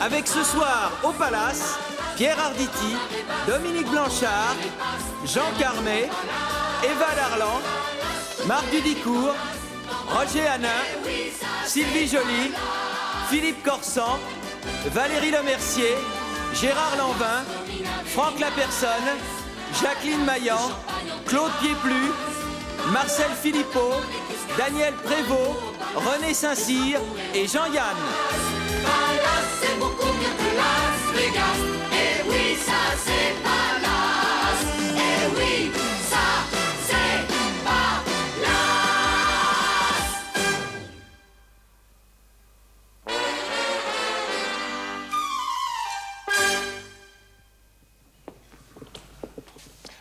Avec ce soir au Palace, Pierre Arditi, Dominique Blanchard, Jean Carmet, Eva Darlan, Marc Dudicourt, Roger Hanin, Sylvie Joly, Philippe Corsan, Valérie Lemercier, Gérard Lanvin, Franck Lapersonne, Jacqueline Maillan, Claude Pieplu, Marcel Philippot, Daniel Prévost, René Saint-Cyr et Jean-Yann. Palace, c'est beaucoup mieux que Las Vegas. Eh oui, ça c'est Palace. Eh oui, ça c'est Palace.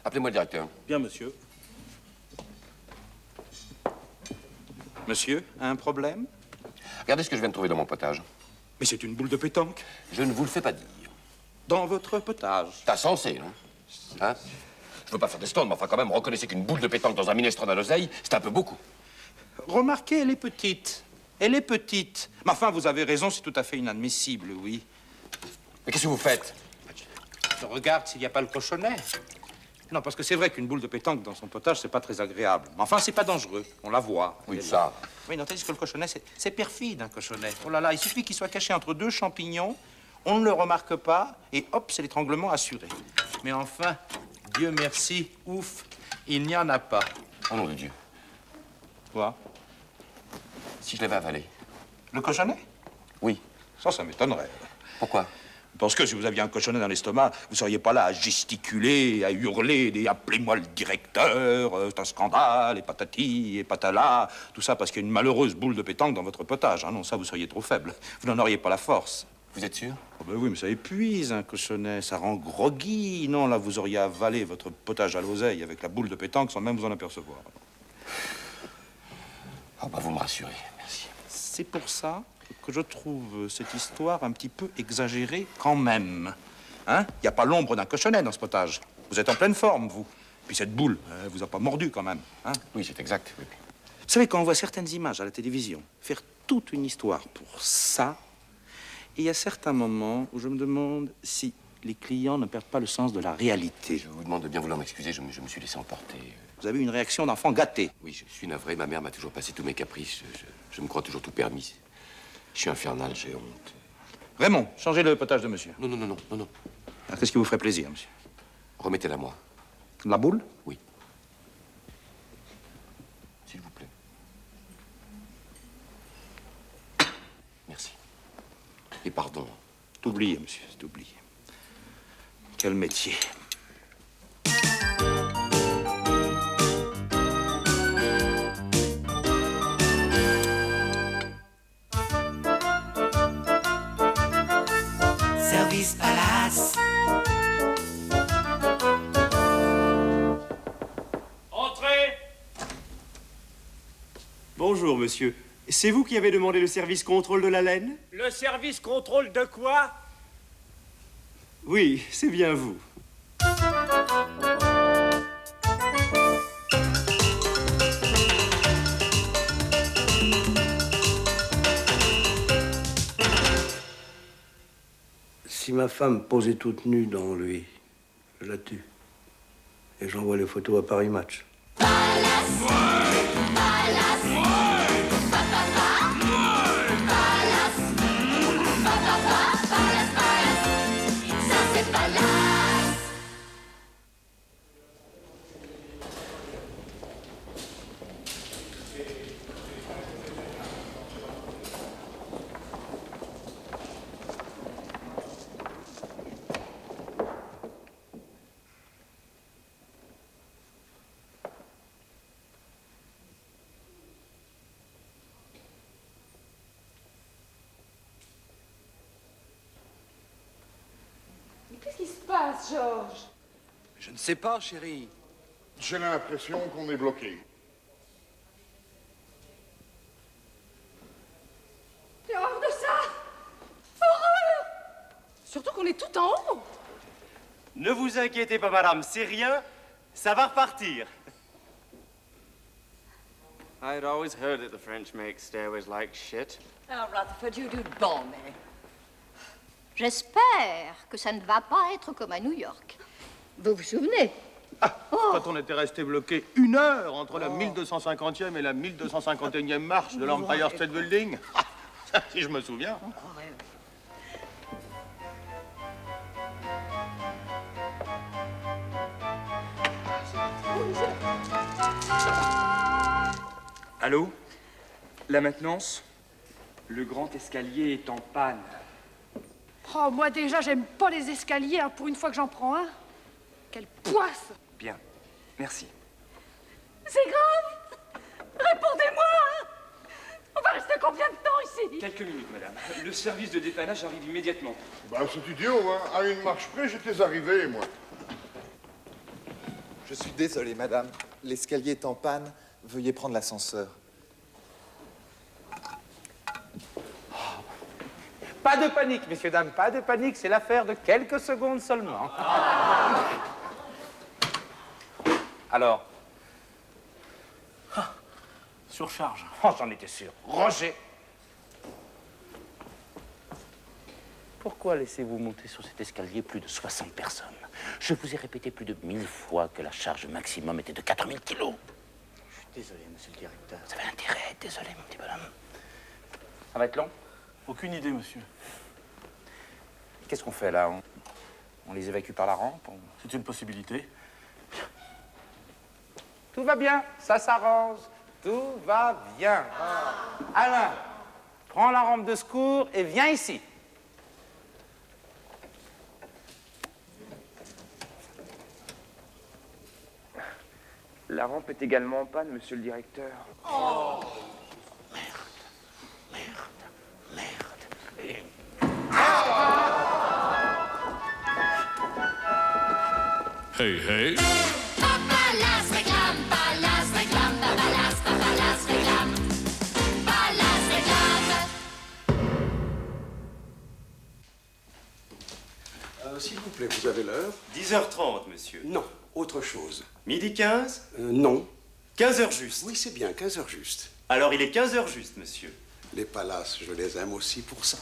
Appelez-moi le directeur. Bien, monsieur. Monsieur, un problème? Regardez ce que je viens de trouver dans mon potage. Mais c'est une boule de pétanque. Je ne vous le fais pas dire. Dans votre potage. T'as censé, non? Hein? Je veux pas faire des stands, mais enfin quand même, reconnaissez qu'une boule de pétanque dans un minestrone à l'oseille, c'est un peu beaucoup. Remarquez, elle est petite. Elle est petite. Mais enfin, vous avez raison, c'est tout à fait inadmissible, oui. Mais qu'est-ce que vous faites? Je regarde s'il n'y a pas le cochonnet. Non, parce que c'est vrai qu'une boule de pétanque dans son potage, c'est pas très agréable. Mais enfin, c'est pas dangereux. On la voit. Oui, ça. Oui, non, tandis que le cochonnet, c'est perfide, un cochonnet. Oh là là, il suffit qu'il soit caché entre deux champignons, on ne le remarque pas, et hop, c'est l'étranglement assuré. Mais enfin, Dieu merci, ouf, il n'y en a pas. Au nom de Dieu. Quoi? Si je l'avais avalé. Le cochonnet? Oui. Ça m'étonnerait. Pourquoi? Parce que si vous aviez un cochonnet dans l'estomac, vous seriez pas là à gesticuler, à hurler, et appelez-moi le directeur, c'est un scandale, et patati, et patala, tout ça parce qu'il y a une malheureuse boule de pétanque dans votre potage. Ah non, ça, vous seriez trop faible. Vous n'en auriez pas la force. Vous êtes sûr? Oh ben oui, mais ça épuise, un cochonnet, ça rend groggy. Non, là, vous auriez avalé votre potage à l'oseille avec la boule de pétanque sans même vous en apercevoir. Oh, bah, vous me rassurez, merci. C'est pour ça que je trouve cette histoire un petit peu exagérée quand même. Hein? Il n'y a pas l'ombre d'un cochonnet dans ce potage. Vous êtes en pleine forme, vous. Puis cette boule, elle vous a pas mordu quand même. Hein? Oui, c'est exact. Oui. Vous savez, quand on voit certaines images à la télévision, faire toute une histoire pour ça, il y a certains moments où je me demande si les clients ne perdent pas le sens de la réalité. Je vous demande de bien vouloir m'excuser, je me suis laissé emporter. Vous avez une réaction d'enfant gâté. Oui, je suis navré, ma mère m'a toujours passé tous mes caprices. Je me crois toujours tout permis. Je suis infernal, j'ai honte. Raymond, changez le potage de monsieur. Non, non, non, non, non, non. Alors, qu'est-ce qui vous ferait plaisir, monsieur? Remettez-la moi. La boule? Oui. S'il vous plaît. Merci. Et pardon. C'est oublié, monsieur, c'est oublié. Quel métier. Service Palace. Entrez! Bonjour, monsieur. C'est vous qui avez demandé le service contrôle de la laine? Le service contrôle de quoi? Oui, c'est bien vous. Si ma femme posait toute nue devant lui, je la tue. Et j'envoie les photos à Paris Match. Qu'est-ce qui se passe, Georges? Je ne sais pas, chérie. J'ai l'impression qu'on est bloqué. J'ai horreur de ça! Horreur! Surtout qu'on est tout en haut! Ne vous inquiétez pas, madame, c'est rien. Ça va repartir. I'd always heard that the French make stairways like shit. Oh, Rutherford, you do bore me. J'espère que ça ne va pas être comme à New York. Vous vous souvenez? Quand on était resté bloqué 1 heure entre la 1250e et la 1251e marche de l'Empire State Building. Ça, si je me souviens. Allô? La maintenance? Le grand escalier est en panne. Oh, moi déjà, j'aime pas les escaliers, hein, pour une fois que j'en prends un. Quelle poisse! Bien, merci. C'est grave! Répondez-moi! Hein. On va rester combien de temps ici? Quelques minutes, madame. Le service de dépannage arrive immédiatement. Bah, c'est idiot, hein. À une marche près, j'étais arrivé, moi. Je suis désolé, madame. L'escalier est en panne. Veuillez prendre l'ascenseur. Pas de panique, messieurs, dames, pas de panique. C'est l'affaire de quelques secondes seulement. Alors? Surcharge. Oh, j'en étais sûr. Roger! Pourquoi laissez-vous monter sur cet escalier plus de 60 personnes? Je vous ai répété plus de 1000 fois que la charge maximum était de 4000 kilos. Je suis désolé, monsieur le directeur. Vous avez intérêt à être désolé, mon petit bonhomme. Ça va être long? Aucune idée, monsieur. Qu'est-ce qu'on fait, là? On les évacue par la rampe? C'est une possibilité. Tout va bien, ça s'arrange. Tout va bien. Alain, prends la rampe de secours et viens ici. La rampe est également en panne, monsieur le directeur. Oh. Hey, hey. Papalas réclame, Palas réclame, Papalas réclame. Palas réclame. S'il vous plaît, vous avez l'heure? 10h30, monsieur. Non, autre chose. Midi 15? Non. 15h juste. Oui, c'est bien, 15h juste. Alors il est 15h juste, monsieur. Les palaces, je les aime aussi pour ça.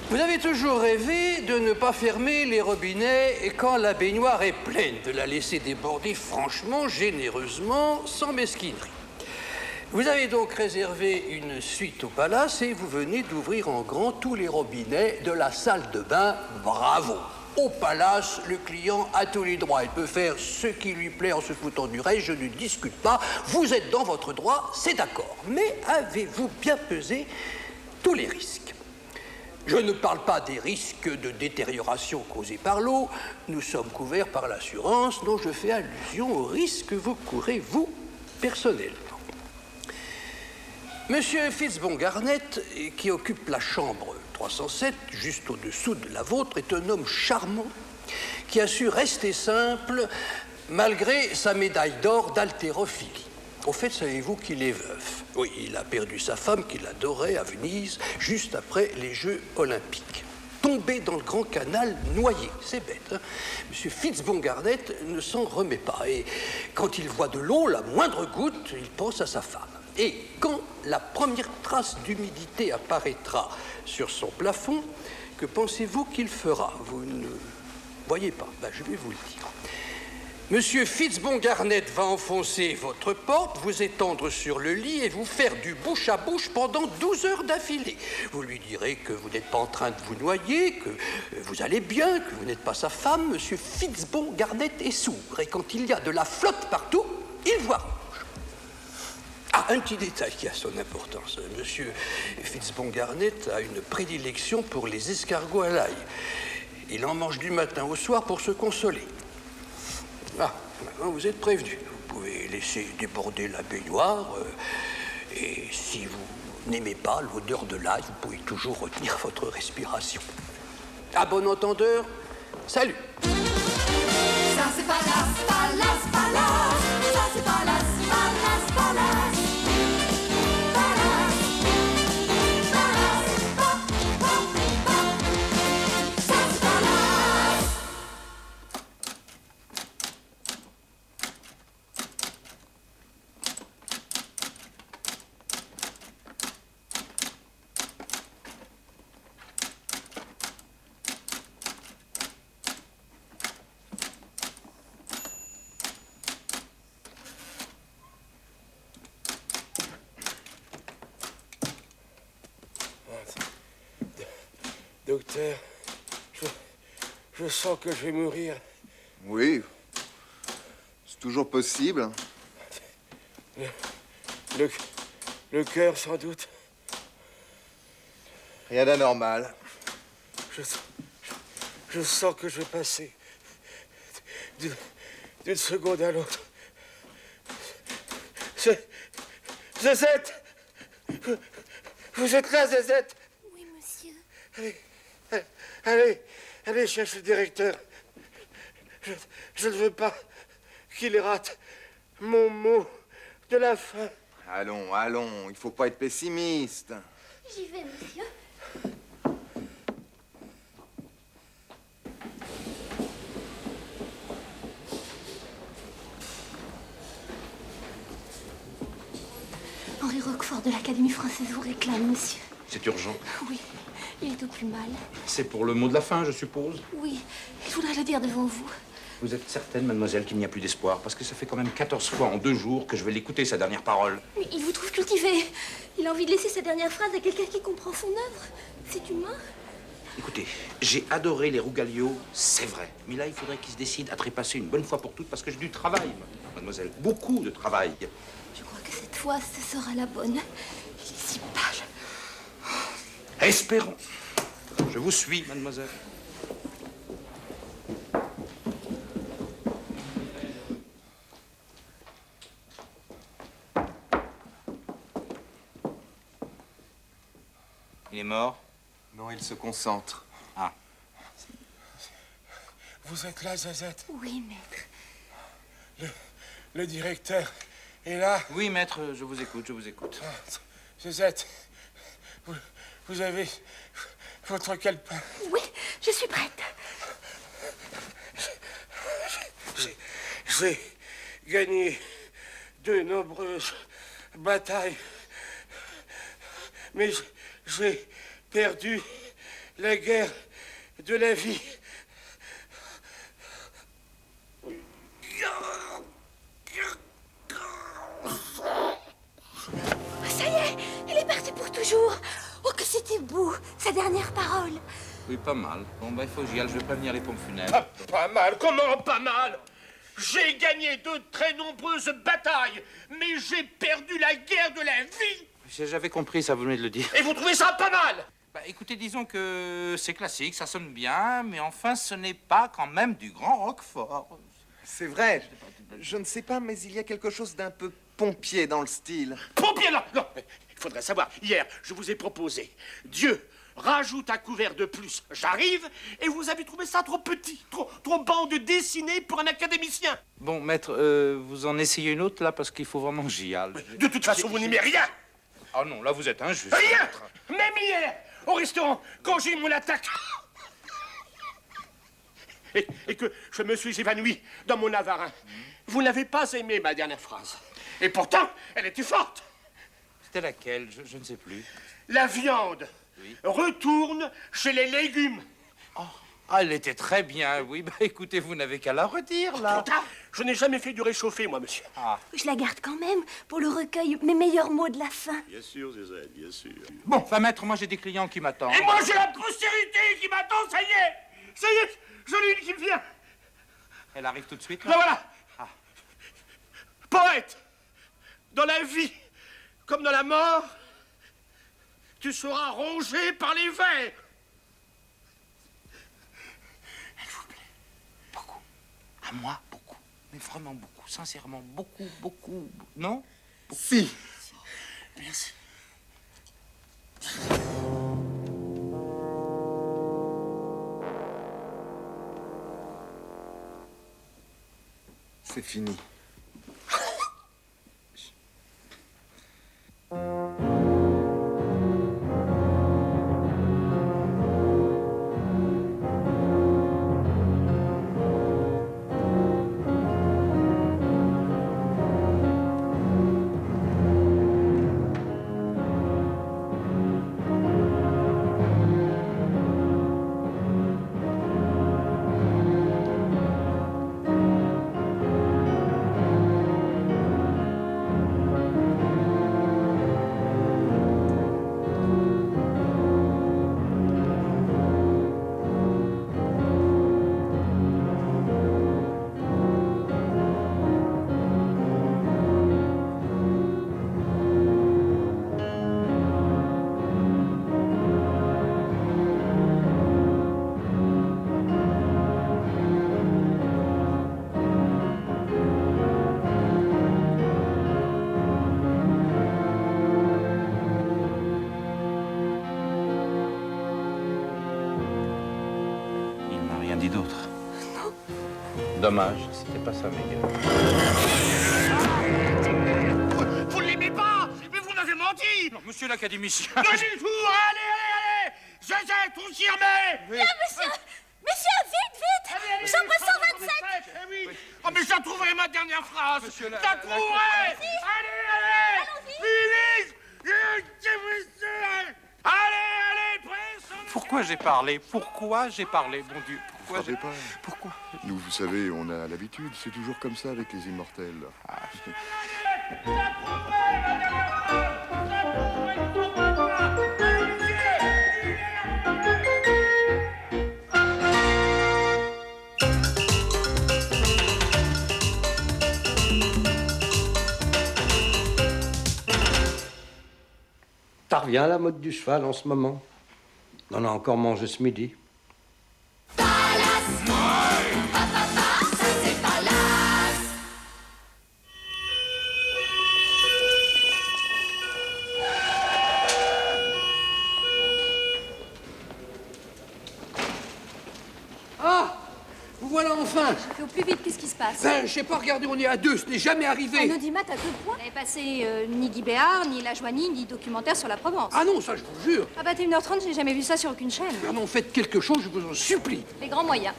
Vous avez toujours rêvé de ne pas fermer les robinets et quand la baignoire est pleine, de la laisser déborder franchement, généreusement, sans mesquinerie. Vous avez donc réservé une suite au palace et vous venez d'ouvrir en grand tous les robinets de la salle de bain. Bravo! Au palace, le client a tous les droits. Il peut faire ce qui lui plaît en se foutant du reste, je ne discute pas. Vous êtes dans votre droit, c'est d'accord. Mais avez-vous bien pesé tous les risques? Je ne parle pas des risques de détérioration causés par l'eau. Nous sommes couverts par l'assurance, dont je fais allusion aux risques que vous courez, vous, personnellement. Monsieur Fitzbon-Garnet, qui occupe la chambre 307, juste au-dessous de la vôtre, est un homme charmant qui a su rester simple malgré sa médaille d'or d'haltérophilie. Au fait, savez-vous qu'il est veuf? Oui, il a perdu sa femme qu'il adorait à Venise, juste après les Jeux Olympiques. Tombé dans le Grand Canal, noyé. C'est bête, hein? Monsieur Fitzbon-Garnet ne s'en remet pas. Et quand il voit de l'eau, la moindre goutte, il pense à sa femme. Et quand la première trace d'humidité apparaîtra sur son plafond, que pensez-vous qu'il fera? Vous ne voyez pas? Ben, je vais vous le dire. Monsieur Fitzbon-Garnet va enfoncer votre porte, vous étendre sur le lit et vous faire du bouche à bouche pendant 12 heures d'affilée. Vous lui direz que vous n'êtes pas en train de vous noyer, que vous allez bien, que vous n'êtes pas sa femme. Monsieur Fitzbon-Garnet est sourd et quand il y a de la flotte partout, il voit rouge. Ah, un petit détail qui a son importance. Monsieur Fitzbon-Garnet a une prédilection pour les escargots à l'ail. Il en mange du matin au soir pour se consoler. Ah, maintenant vous êtes prévenu. Vous pouvez laisser déborder la baignoire et si vous n'aimez pas l'odeur de l'ail, vous pouvez toujours retenir votre respiration. À bon entendeur, salut. Ça c'est Palace, Palace, Palace. Ça c'est Palace, Palace, Palace. Palace, Palace, Ça c'est Palace. docteur. Je sens que je vais mourir. Oui. C'est toujours possible. Le cœur, sans doute. Rien d'anormal. Je sens que je vais passer d'une seconde à l'autre. Zézette! Vous êtes là, Zézette? Oui, monsieur. Allez, cherche le directeur. Je ne veux pas qu'il rate mon mot de la fin. Allons, il faut pas être pessimiste. J'y vais, monsieur. Henri Roquefort de l'Académie française vous réclame, monsieur. C'est urgent. Oui, il est au plus mal. C'est pour le mot de la fin, je suppose. Oui, il voudrait le dire devant vous. Vous êtes certaine, mademoiselle, qu'il n'y a plus d'espoir? Parce que ça fait quand même 14 fois en 2 jours que je vais l'écouter, sa dernière parole. Mais il vous trouve cultivé. Il a envie de laisser sa dernière phrase à quelqu'un qui comprend son œuvre. C'est humain. Écoutez, j'ai adoré les Rougalliaux, c'est vrai. Mais là, il faudrait qu'il se décide à trépasser une bonne fois pour toutes, parce que j'ai du travail, mademoiselle. Beaucoup de travail. Je crois que cette fois, ce sera la bonne. Il est si pâle. Espérons. Je vous suis, mademoiselle. Il est mort? Non, il se concentre. Ah. Vous êtes là, Zézette? Oui, maître. Le directeur est là? Oui, maître, je vous écoute, je vous écoute. Zézette, vous avez votre calepin? Oui, je suis prête. J'ai gagné de nombreuses batailles, mais j'ai perdu la guerre de la vie. Ça y est, il est parti pour toujours. Oh, que c'était beau, sa dernière parole. Oui, pas mal. Bon, bah, il faut que j'y aille, je vais prévenir les pompes funèbres. Pas mal, comment pas mal? J'ai gagné de très nombreuses batailles, mais j'ai perdu la guerre de la vie. J'avais compris, ça, vous venez de le dire. Et vous trouvez ça pas mal? Bah, écoutez, disons que c'est classique, ça sonne bien, mais enfin, ce n'est pas quand même du grand Roquefort. C'est vrai. Je ne sais pas, mais il y a quelque chose d'un peu pompier dans le style. Pompier, non, non, mais il faudrait savoir. Hier, je vous ai proposé Dieu rajoute un couvert de plus. J'arrive et vous avez trouvé ça trop petit, trop bande dessinée pour un académicien. Bon, maître, vous en essayez une autre, là, parce qu'il faut vraiment que j'y aille. De toute façon, vous n'aimez rien. Ah non, là, vous êtes injuste. Rien. Même hier, au restaurant, quand j'ai eu mon attaque et que je me suis évanoui dans mon navarin, vous n'avez pas aimé ma dernière phrase. Et pourtant, elle était forte. C'était laquelle? Je ne sais plus. La viande retourne chez les légumes. Ah, elle était très bien, oui. Bah, écoutez, vous n'avez qu'à la redire, là. Je n'ai jamais fait du réchauffé, moi, monsieur. Ah. Je la garde quand même pour le recueil, mes meilleurs mots de la fin. Bien sûr, Zézette, bien sûr. Bon, enfin, maître, moi, j'ai des clients qui m'attendent. Et moi, j'ai la postérité qui m'attend, ça y est, j'en ai une qui me vient. Elle arrive tout de suite, là? Ben voilà. Ah. Poète, dans la vie comme dans la mort, tu seras rongé par les vers. Elle vous plaît? Beaucoup. À moi, beaucoup. Mais vraiment beaucoup. Sincèrement, beaucoup, beaucoup. Non? Si. Merci. C'est fini. Dommage, c'était pas sa meilleure. Vous ne l'aimez pas, mais vous m'avez menti. Non, monsieur l'académicien. Pas du tout. Allez. Je sais, tout s'y remet. Viens, monsieur. Monsieur, vite. J'en passe 127. Eh oui. Oh, mais je trouverai ma dernière phrase. Je la trouverai. Allez. Vite. Allez, presse. Pourquoi j'ai parlé? Pourquoi j'ai parlé, mon Dieu? Pourquoi j'ai pas. Pourquoi? Nous, vous savez, on a l'habitude. C'est toujours comme ça avec les immortels. Ça revient à la mode du cheval en ce moment. On en a encore mangé ce midi. Ah! Vous voilà enfin! Je fais au plus vite, qu'est-ce qui se passe? Ben, je sais pas, regardez, on est à 2, ce n'est jamais arrivé! Un audimat à 2 points? Vous n'avez passé ni Guy Béard, ni La Joanie, ni documentaire sur la Provence. Ah non, ça je vous jure! À 21h30, j'ai jamais vu ça sur aucune chaîne. Ah non, faites quelque chose, je vous en supplie! Les grands moyens.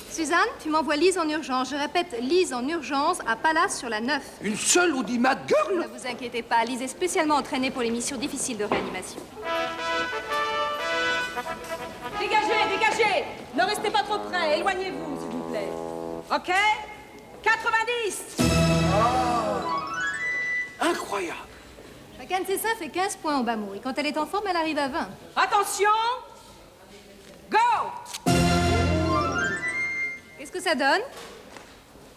Suzanne, tu m'envoies Lise en urgence. Je répète, Lise en urgence à Palace sur la 9. Une seule audimat girl? Ne vous inquiétez pas, Lise est spécialement entraînée pour les missions difficiles de réanimation. Dégagez! Ne restez pas trop près, éloignez-vous, s'il vous plaît. OK? 90! Incroyable! Chacun de ses seins fait 15 points au bas mot. Et quand elle est en forme, elle arrive à 20. Attention! Go! Qu'est-ce que ça donne?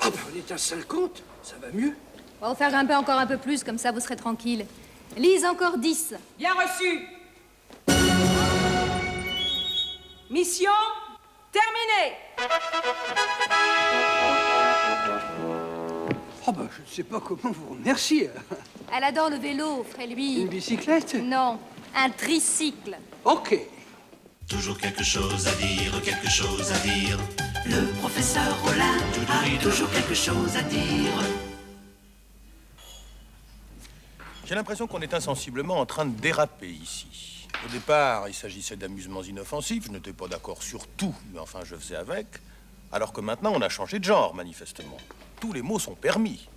Ah ben, on est à 50, ça va mieux. On va vous faire grimper encore un peu plus, comme ça vous serez tranquille. Lise encore 10. Bien reçu! Mission terminée! Oh ben, je ne sais pas comment vous remercier. Elle adore le vélo, offrez-lui. Une bicyclette? Non, un tricycle. Ok. Toujours quelque chose à dire, quelque chose à dire. Le professeur Rollin a toujours quelque chose à dire. J'ai l'impression qu'on est insensiblement en train de déraper ici. Au départ, il s'agissait d'amusements inoffensifs. Je n'étais pas d'accord sur tout, mais enfin, je faisais avec. Alors que maintenant, on a changé de genre, manifestement. Tous les mots sont permis.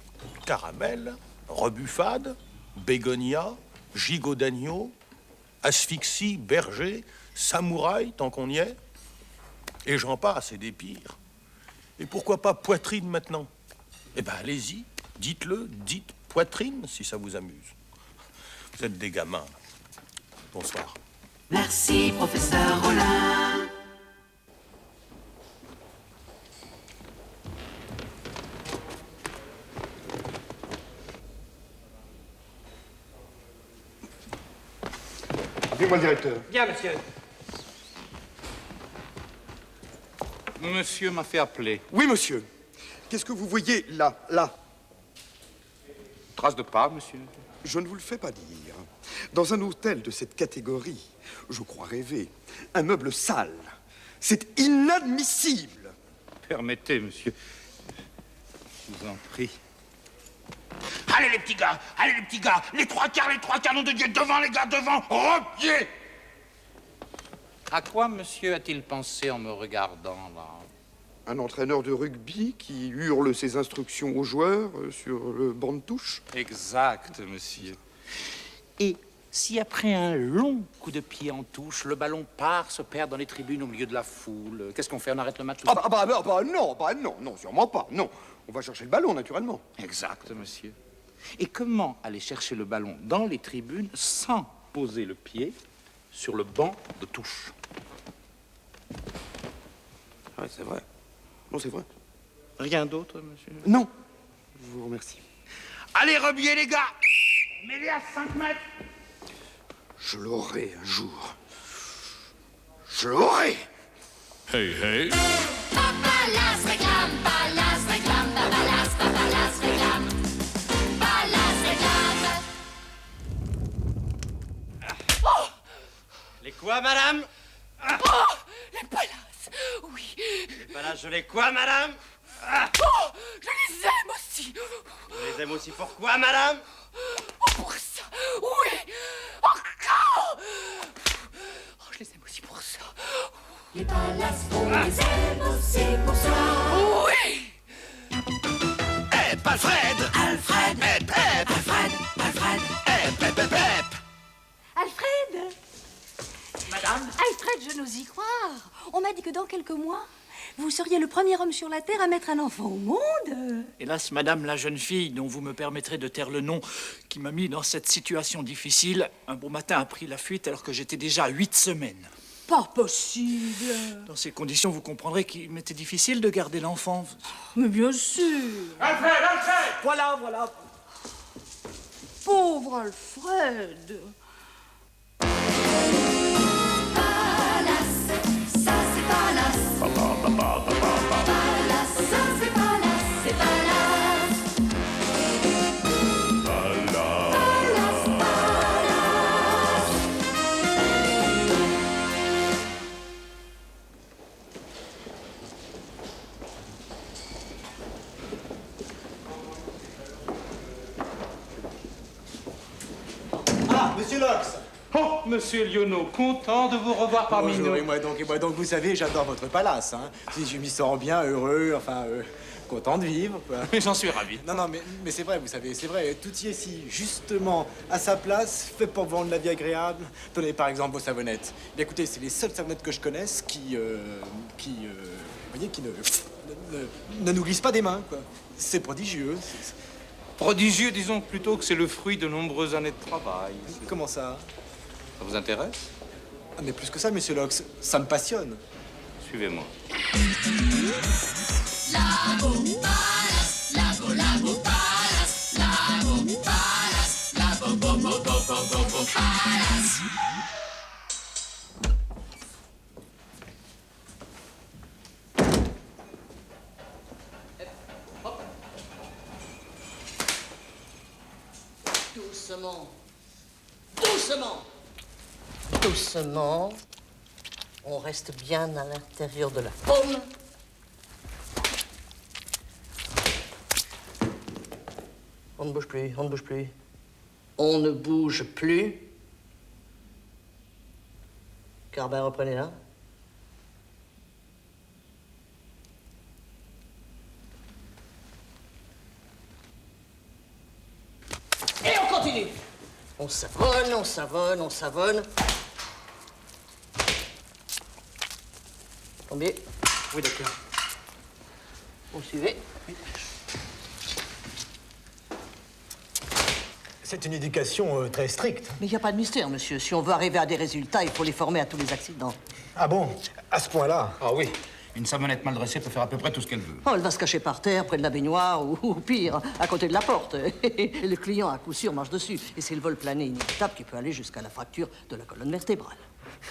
Caramel, rebuffade, bégonia, gigot d'agneau, asphyxie, berger, samouraï, tant qu'on y est. Et j'en passe, et des pires. Et pourquoi pas poitrine maintenant? Eh ben, allez-y, dites-le, dites poitrine, si ça vous amuse. Vous êtes des gamins. Bonsoir. Merci, professeur Rollin. Appelez-moi le directeur. Bien, monsieur. Monsieur m'a fait appeler. Oui, monsieur. Qu'est-ce que vous voyez là, Trace de pas, monsieur. Je ne vous le fais pas dire. Dans un hôtel de cette catégorie, je crois rêver. Un meuble sale. C'est inadmissible. Permettez, monsieur. Je vous en prie. Allez, les petits gars, les trois quarts, nom de Dieu, devant, les gars, devant, repied. À quoi monsieur a-t-il pensé en me regardant, là? Un entraîneur de rugby qui hurle ses instructions aux joueurs sur le banc de touche. Exact, monsieur. Et si après un long coup de pied en touche, le ballon part, se perd dans les tribunes au milieu de la foule, qu'est-ce qu'on fait? On arrête le match? Non, sûrement pas, non. On va chercher le ballon, naturellement. Exact, monsieur. Et comment aller chercher le ballon dans les tribunes sans poser le pied sur le banc de touche? Ouais, c'est vrai. Non, c'est vrai. Rien d'autre, monsieur? Non. Je vous remercie. Allez, rebier, les gars. Mets-les à 5 mètres. Je l'aurai un jour. Je l'aurai. Hey, hey. Palace réclame, Palace réclame. Palace réclame. Oh! Les quoi, madame? Oh! Les Palaces! Oui! Les Palaces, je les quoi, madame? aime aussi. Pourquoi, madame? Pour ça, oui, encore. Oh, je les aime aussi pour ça. Les palaces, on les aime aussi pour ça. Oui. Hep, Alfred! Alfred! Hep, hep! Alfred! Alfred! Hep, hep, hep, hep! Alfred! Madame? Alfred, je n'ose y croire. On m'a dit que dans quelques mois, vous seriez le premier homme sur la Terre à mettre un enfant au monde. Hélas, madame, la jeune fille dont vous me permettrez de taire le nom, qui m'a mis dans cette situation difficile, un beau matin a pris la fuite alors que j'étais déjà à 8 semaines. Pas possible. Dans ces conditions, vous comprendrez qu'il m'était difficile de garder l'enfant. Mais bien sûr. Alfred, Alfred! Voilà, voilà. Pauvre Alfred. Palace, ça c'est palace. Palace, ça c'est palace, c'est palace. Palace, palace. Ah, monsieur Lox! Oh, monsieur Lionneau, content de vous revoir parmi Bonjour, nous. et moi donc, vous savez, j'adore votre palace, hein. Si je m'y sens bien, heureux, enfin, content de vivre, quoi. Mais j'en suis ravi. Non, non, mais c'est vrai, vous savez, c'est vrai, tout y est si justement à sa place, fait pour vendre la vie agréable. Tenez par exemple vos savonnettes. Bien écoutez, c'est les seules savonnettes que je connaisse qui vous voyez, qui ne nous glissent pas des mains, quoi. C'est prodigieux. Prodigieux, disons plutôt que c'est le fruit de nombreuses années de travail. Comment ça? Ça vous intéresse? Ah, mais plus que ça, monsieur Lox, ça me passionne. Suivez-moi. Labo palace, labo palace, labo palace, labo palace. Doucement. Doucement. Doucement. On reste bien à l'intérieur de la paume. On ne bouge plus, on ne bouge plus. On ne bouge plus. Carbin, reprenez-la. Et on continue. On savonne, on savonne, on savonne. Tombez. Oui, d'accord. Vous suivez. C'est une éducation très stricte. Mais il n'y a pas de mystère, monsieur. Si on veut arriver à des résultats, il faut les former à tous les accidents. Ah bon? À ce point-là? Ah oui. Une savonnette mal dressée peut faire à peu près tout ce qu'elle veut. Oh, elle va se cacher par terre, près de la baignoire, ou pire, à côté de la porte. Et le client, à coup sûr, marche dessus. Et c'est le vol plané inévitable qui peut aller jusqu'à la fracture de la colonne vertébrale.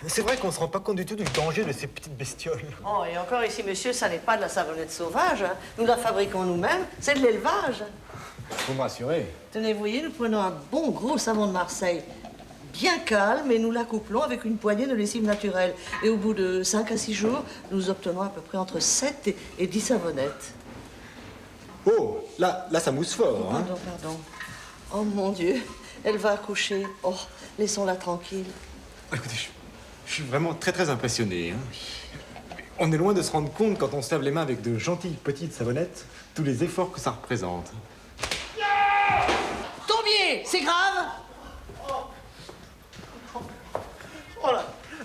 C'est vrai qu'on ne se rend pas compte du tout du danger de ces petites bestioles. Oh, et encore ici, monsieur, ça n'est pas de la savonnette sauvage. Hein. Nous la fabriquons nous-mêmes. C'est de l'élevage. Vous me rassurez. Tenez, vous voyez, nous prenons un bon gros savon de Marseille, bien calme, et nous l'accouplons avec une poignée de lessive naturelle. Et au bout de 5 à 6 jours, nous obtenons à peu près entre 7 et 10 savonnettes. Oh, là, ça mousse fort, hein. Pardon, pardon. Oh, mon Dieu, elle va accoucher. Oh, laissons-la tranquille. Écoutez, je suis vraiment très impressionné, hein. On est loin de se rendre compte, quand on se lave les mains avec de gentilles petites savonnettes, tous les efforts que ça représente. Tombier, c'est grave? Oh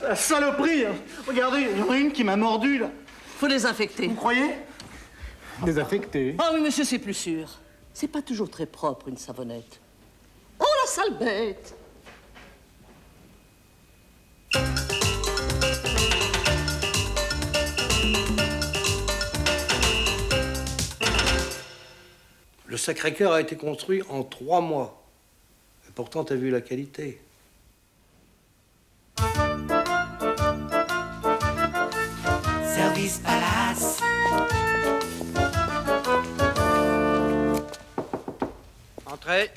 la saloperie, hein. Regardez, il y en a une qui m'a mordu, là. Faut désinfecter. Vous croyez? Désinfecté. Ah oui, monsieur, c'est plus sûr. C'est pas toujours très propre, une savonnette. Oh, la sale bête! Le Sacré-Cœur a été construit en 3 mois. Et pourtant, t'as vu la qualité. Service Palace. Entrez.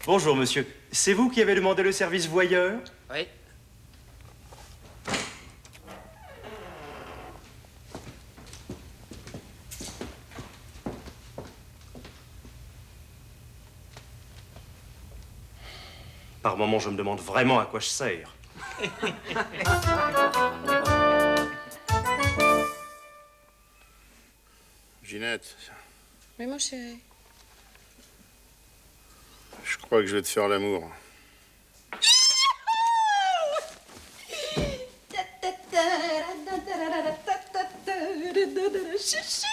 Bonjour, monsieur. C'est vous qui avez demandé le service voyeur? Oui. Par moments, je me demande vraiment à quoi je sers. Ginette, Mais mon chéri. je crois que je vais te faire l'amour. Chouchou.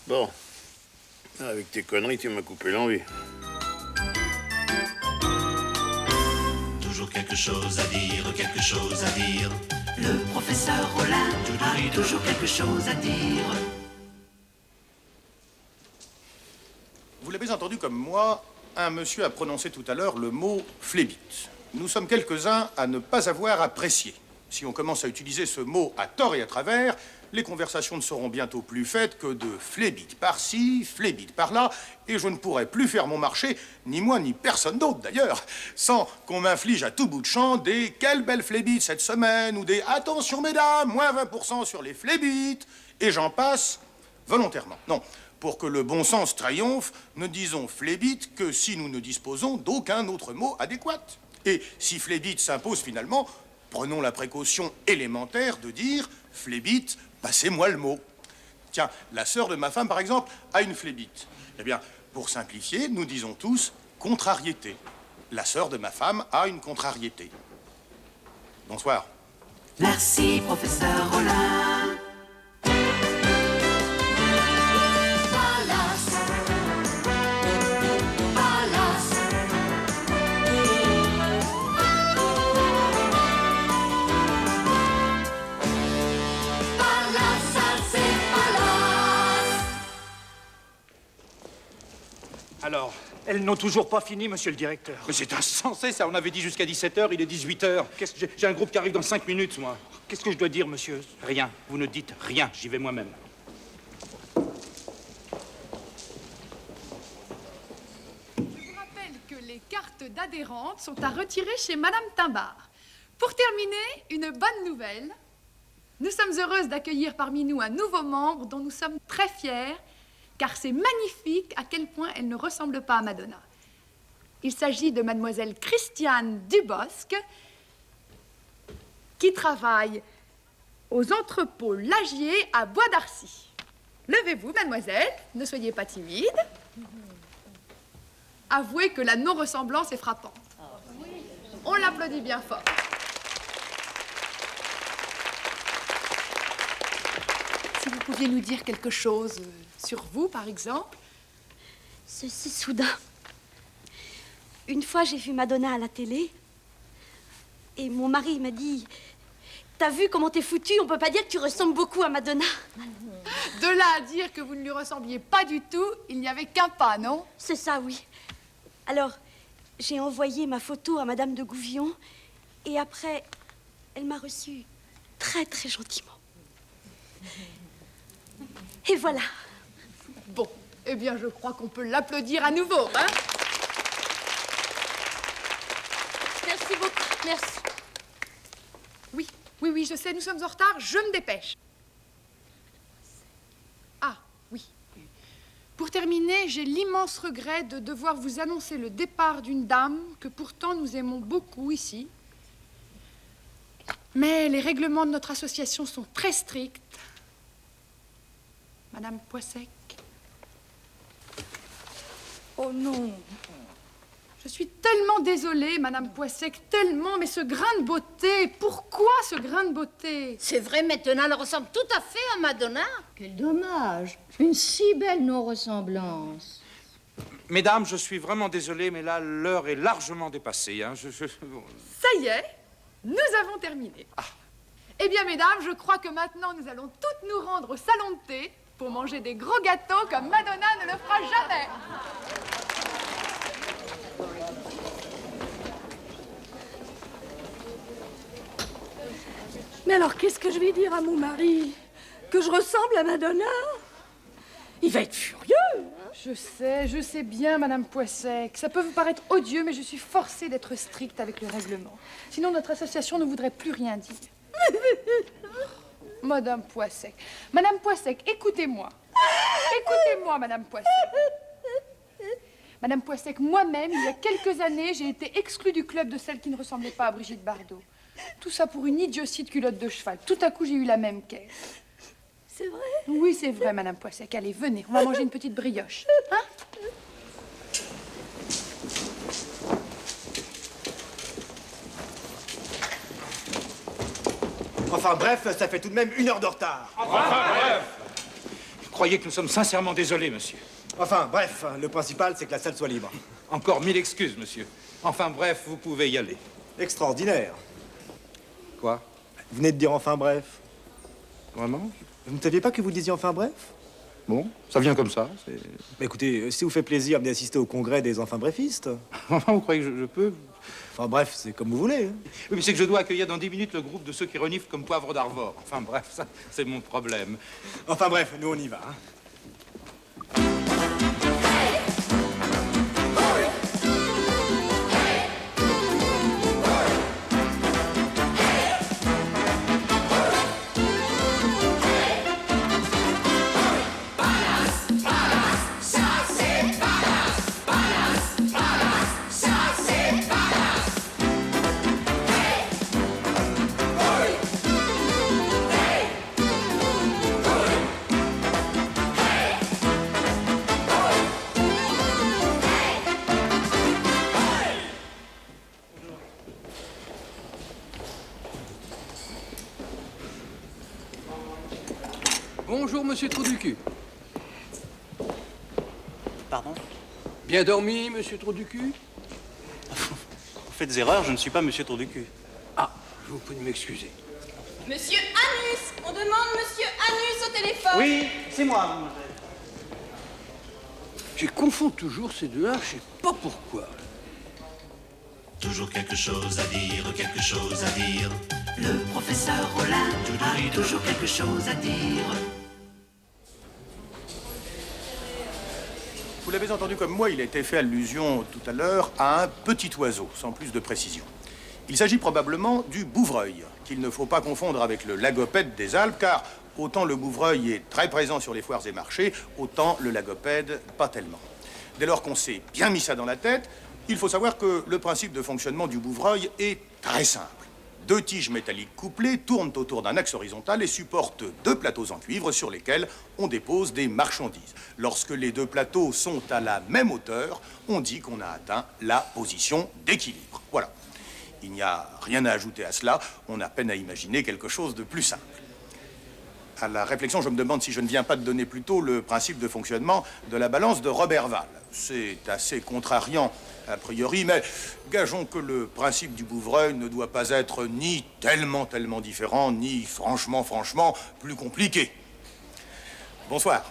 Bon, avec tes conneries, tu m'as coupé l'envie. Toujours quelque chose à dire, quelque chose à dire. Le professeur Rollin a toujours quelque chose à dire. Vous l'avez entendu comme moi, un monsieur a prononcé tout à l'heure le mot phlébite. Nous sommes quelques-uns à ne pas avoir apprécié. Si on commence à utiliser ce mot à tort et à travers, les conversations ne seront bientôt plus faites que de phlébite par-ci, phlébite par-là, et je ne pourrai plus faire mon marché, ni moi ni personne d'autre d'ailleurs, sans qu'on m'inflige à tout bout de champ des « quelle belle phlébite cette semaine » ou des « attention mesdames, moins 20% sur les phlébites », et j'en passe volontairement. Non, pour que le bon sens triomphe, ne disons phlébite que si nous ne disposons d'aucun autre mot adéquat. Et si phlébite s'impose finalement, prenons la précaution élémentaire de dire « phlébite, passez-moi le mot ». Tiens, la sœur de ma femme, par exemple, a une phlébite. Eh bien, pour simplifier, nous disons tous « contrariété ». La sœur de ma femme a une contrariété. Bonsoir. Merci, professeur Rollin. Alors, elles n'ont toujours pas fini, monsieur le directeur. Mais c'est insensé, ça. On avait dit jusqu'à 17h, il est 18h. J'ai un groupe qui arrive dans 5 minutes, moi. Qu'est-ce que je dois dire, monsieur? Rien. Vous ne dites rien. J'y vais moi-même. Je vous rappelle que les cartes d'adhérentes sont à retirer chez Madame Timbard. Pour terminer, une bonne nouvelle. Nous sommes heureuses d'accueillir parmi nous un nouveau membre dont nous sommes très fiers, car c'est magnifique à quel point elle ne ressemble pas à Madonna. Il s'agit de mademoiselle Christiane Dubosc, qui travaille aux entrepôts Lagier à Bois d'Arcy. Levez-vous, mademoiselle, ne soyez pas timide. Avouez que la non-ressemblance est frappante. On l'applaudit bien fort. Si vous pouviez nous dire quelque chose sur vous, par exemple. Ceci soudain. Une fois, j'ai vu Madonna à la télé. Et mon mari m'a dit... T'as vu comment t'es foutu? On peut pas dire que tu ressembles beaucoup à Madonna. De là à dire que vous ne lui ressembliez pas du tout, il n'y avait qu'un pas, non? C'est ça, oui. Alors, j'ai envoyé ma photo à Madame de Gouvion. Et après, elle m'a reçue très, très gentiment. Et voilà. Bon, eh bien, je crois qu'on peut l'applaudir à nouveau, hein? Merci beaucoup, merci. Oui, je sais, nous sommes en retard, je me dépêche. Ah, oui. Pour terminer, j'ai l'immense regret de devoir vous annoncer le départ d'une dame que pourtant nous aimons beaucoup ici. Mais les règlements de notre association sont très stricts. Madame Poissec. Oh non. Je suis tellement désolée, Madame Poissec, tellement, mais ce grain de beauté, pourquoi ce grain de beauté? C'est vrai, maintenant, elle ressemble tout à fait à Madonna. Quel dommage. Une si belle non-ressemblance. Mesdames, je suis vraiment désolé, mais là, l'heure est largement dépassée. Hein. Ça y est, nous avons terminé. Eh bien, mesdames, je crois que maintenant, nous allons toutes nous rendre au salon de thé pour manger des gros gâteaux comme Madonna ne le fera jamais. Mais alors, qu'est-ce que je vais dire à mon mari? Que je ressemble à Madonna? Il va être furieux. Je sais bien, Madame Poissec. Ça peut vous paraître odieux, mais je suis forcée d'être stricte avec le règlement. Sinon, notre association ne voudrait plus rien dire. Madame Poissec. Madame Poissec, écoutez-moi. Écoutez-moi, Madame Poissec. Madame Poissec, moi-même, il y a quelques années, j'ai été exclue du club de celle qui ne ressemblait pas à Brigitte Bardot. Tout ça pour une idiotie de culotte de cheval. Tout à coup, j'ai eu la même caisse. C'est vrai? Oui, c'est vrai, Madame Poissec. Allez, venez, on va manger une petite brioche. Hein? Enfin bref, ça fait tout de même 1 heure de retard. Enfin bref. Croyez que nous sommes sincèrement désolés, monsieur. Enfin bref, le principal, c'est que la salle soit libre. Encore 1000 excuses, monsieur. Enfin bref, vous pouvez y aller. Extraordinaire. Quoi? Vous venez de dire enfin bref. Vraiment? Vous ne saviez pas que vous disiez enfin bref? Bon, ça vient comme ça. Mais écoutez, si vous fait plaisir d'assister au congrès des enfin brefistes. Vous croyez que je peux? Enfin bref, c'est comme vous voulez. Hein. Oui, mais c'est que je dois accueillir dans 10 minutes le groupe de ceux qui reniflent comme poivre d'Arvor. Enfin bref, ça, c'est mon problème. Enfin bref, nous on y va. Hein. Bonjour, monsieur Trou du cul. Pardon? Bien dormi, monsieur Trou du cul? Vous faites des erreurs, je ne suis pas monsieur Trou du cul. Ah, je vous prie de m'excuser. Monsieur Anus, on demande Monsieur Anus au téléphone. Oui, c'est moi, mademoiselle. Je confonds toujours ces deux-là, je sais pas pourquoi. Toujours quelque chose à dire, quelque chose à dire. Le professeur Rollin a toujours quelque chose à dire. Vous l'avez entendu comme moi, il a été fait allusion tout à l'heure à un petit oiseau, sans plus de précision. Il s'agit probablement du bouvreuil, qu'il ne faut pas confondre avec le lagopède des Alpes, car autant le bouvreuil est très présent sur les foires et marchés, autant le lagopède pas tellement. Dès lors qu'on s'est bien mis ça dans la tête, il faut savoir que le principe de fonctionnement du bouvreuil est très simple. 2 tiges métalliques couplées tournent autour d'un axe horizontal et supportent 2 plateaux en cuivre sur lesquels on dépose des marchandises. Lorsque les 2 plateaux sont à la même hauteur, on dit qu'on a atteint la position d'équilibre. Voilà. Il n'y a rien à ajouter à cela, on a peine à imaginer quelque chose de plus simple. À la réflexion, je me demande si je ne viens pas de donner plutôt le principe de fonctionnement de la balance de Roberval. C'est assez contrariant a priori, mais gageons que le principe du bouvreuil ne doit pas être ni tellement différent, ni franchement plus compliqué. Bonsoir.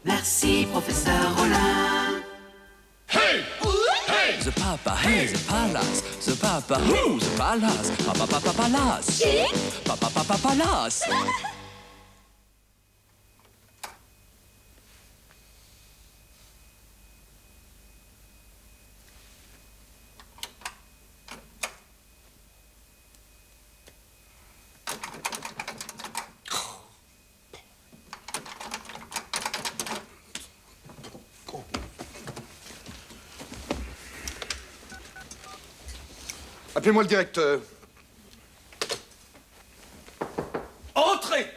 Merci, professeur Rollin. Hey! Hey! The papa, hey, the palace. The papa, who, the palace. Papa, palace. Papa, palace. Appelez-moi le directeur. Entrez!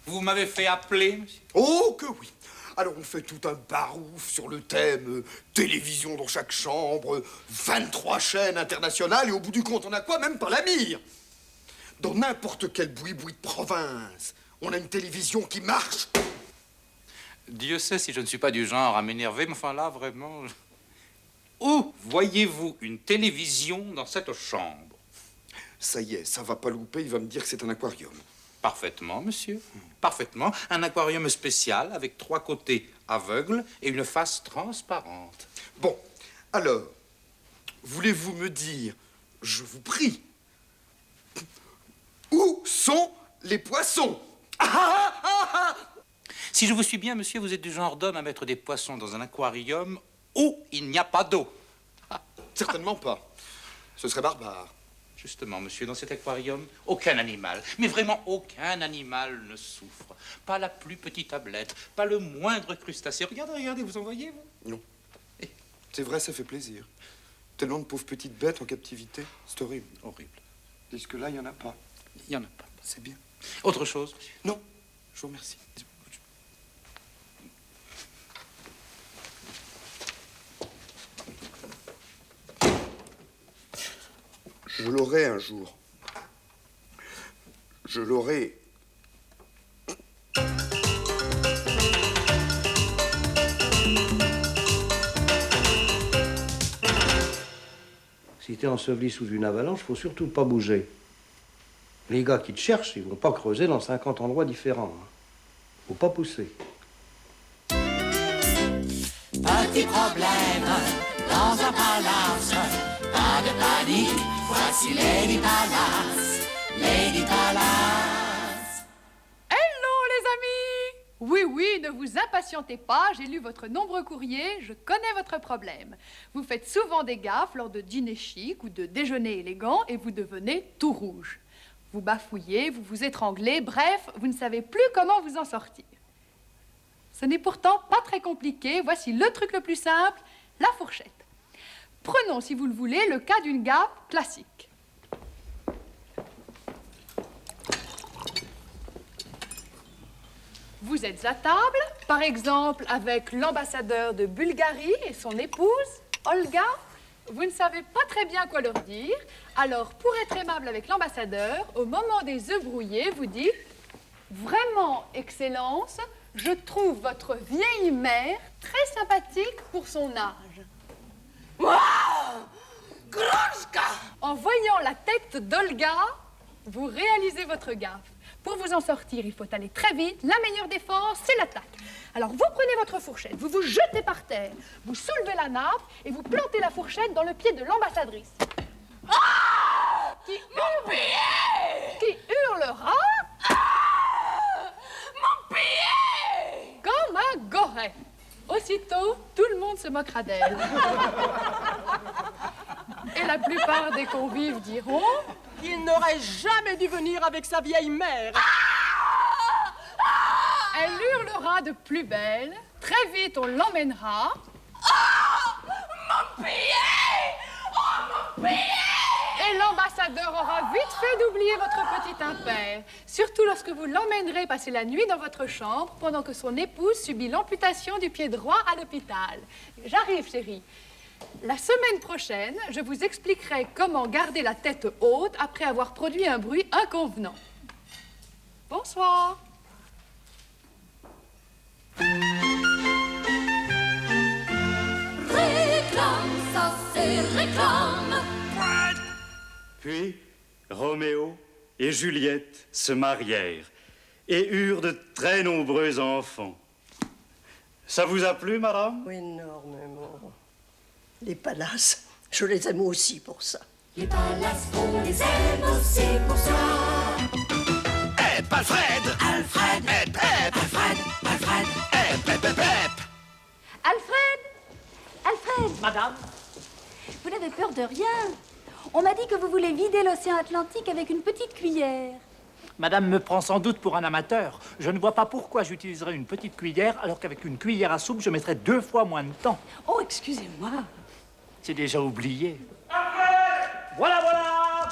Vous m'avez fait appeler, monsieur? Oh, que oui. Alors on fait tout un barouf sur le thème télévision dans chaque chambre, 23 chaînes internationales, et au bout du compte, on a quoi? Même pas la mire. Dans n'importe quel boui-boui de province, on a une télévision qui marche. Dieu sait si je ne suis pas du genre à m'énerver, mais enfin là, vraiment... Où voyez-vous une télévision dans cette chambre? Ça y est, ça va pas louper, il va me dire que c'est un aquarium. Parfaitement, monsieur. Parfaitement. Un aquarium spécial avec 3 côtés aveugles et une face transparente. Bon, alors, voulez-vous me dire, je vous prie, où sont les poissons? Si je vous suis bien, monsieur, vous êtes du genre d'homme à mettre des poissons dans un aquarium où il n'y a pas d'eau. Certainement pas. Ce serait barbare. Justement, monsieur, dans cet aquarium, aucun animal, mais vraiment aucun animal ne souffre. Pas la plus petite tablette, pas le moindre crustacé. Regardez, regardez, vous en voyez, vous? Non. C'est vrai, ça fait plaisir. Tellement de pauvres petites bêtes en captivité, c'est horrible. Horrible. Puisque là, il n'y en a pas. Il n'y en a pas. C'est bien. Autre chose, monsieur? Non, je vous remercie. Je l'aurai un jour. Je l'aurai. Si t'es enseveli sous une avalanche, faut surtout pas bouger. Les gars qui te cherchent, ils vont pas creuser dans 50 endroits différents. Hein. Faut pas pousser. Petit problème dans un palace, pas de panique, voici Lady Palace, Lady Palace. Hello les amis! Oui, oui, ne vous impatientez pas, j'ai lu votre nombreux courrier, je connais votre problème. Vous faites souvent des gaffes lors de dîners chics ou de déjeuners élégants et vous devenez tout rouge. Vous bafouillez, vous vous étranglez, bref, vous ne savez plus comment vous en sortir. Ce n'est pourtant pas très compliqué. Voici le truc le plus simple, la fourchette. Prenons, si vous le voulez, le cas d'une gaffe classique. Vous êtes à table, par exemple, avec l'ambassadeur de Bulgarie et son épouse, Olga. Vous ne savez pas très bien quoi leur dire. Alors, pour être aimable avec l'ambassadeur, au moment des œufs brouillés, vous dites « Vraiment, Excellence, je trouve votre vieille mère très sympathique pour son âge. » En voyant la tête d'Olga, vous réalisez votre gaffe. Pour vous en sortir, il faut aller très vite. La meilleure défense, c'est l'attaque. Alors, vous prenez votre fourchette, vous vous jetez par terre, vous soulevez la nappe et vous plantez la fourchette dans le pied de l'ambassadrice. Qui hurlera mon pied comme un goret. Aussitôt, tout le monde se moquera d'elle. Et la plupart des convives diront « Il n'aurait jamais dû venir avec sa vieille mère. » Elle hurlera de plus belle. Très vite, on l'emmènera. Mon pied! Oh, mon pied! Et l'ambassadeur aura vite fait d'oublier votre petit impair. Surtout lorsque vous l'emmènerez passer la nuit dans votre chambre pendant que son épouse subit l'amputation du pied droit à l'hôpital. J'arrive, chérie. La semaine prochaine, je vous expliquerai comment garder la tête haute après avoir produit un bruit inconvenant. Bonsoir. Réclame, ça c'est réclame. Puis, Roméo et Juliette se marièrent et eurent de très nombreux enfants. Ça vous a plu, madame? Oui, énormément. Les palaces, je les aime aussi pour ça. Les palaces, on les aime aussi pour ça. Hep, Alfred! Alfred! Hep, hep! Alfred! Alfred! Hep, hep, hep, hep! Alfred! Alfred! Madame? Vous n'avez peur de rien. On m'a dit que vous voulez vider l'océan Atlantique avec une petite cuillère. Madame me prend sans doute pour un amateur. Je ne vois pas pourquoi j'utiliserais une petite cuillère alors qu'avec une cuillère à soupe, je mettrais 2 fois moins de temps. Oh, excusez-moi. C'est déjà oublié. Voilà, voilà!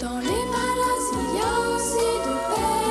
Dans les palaces, il y a aussi de belles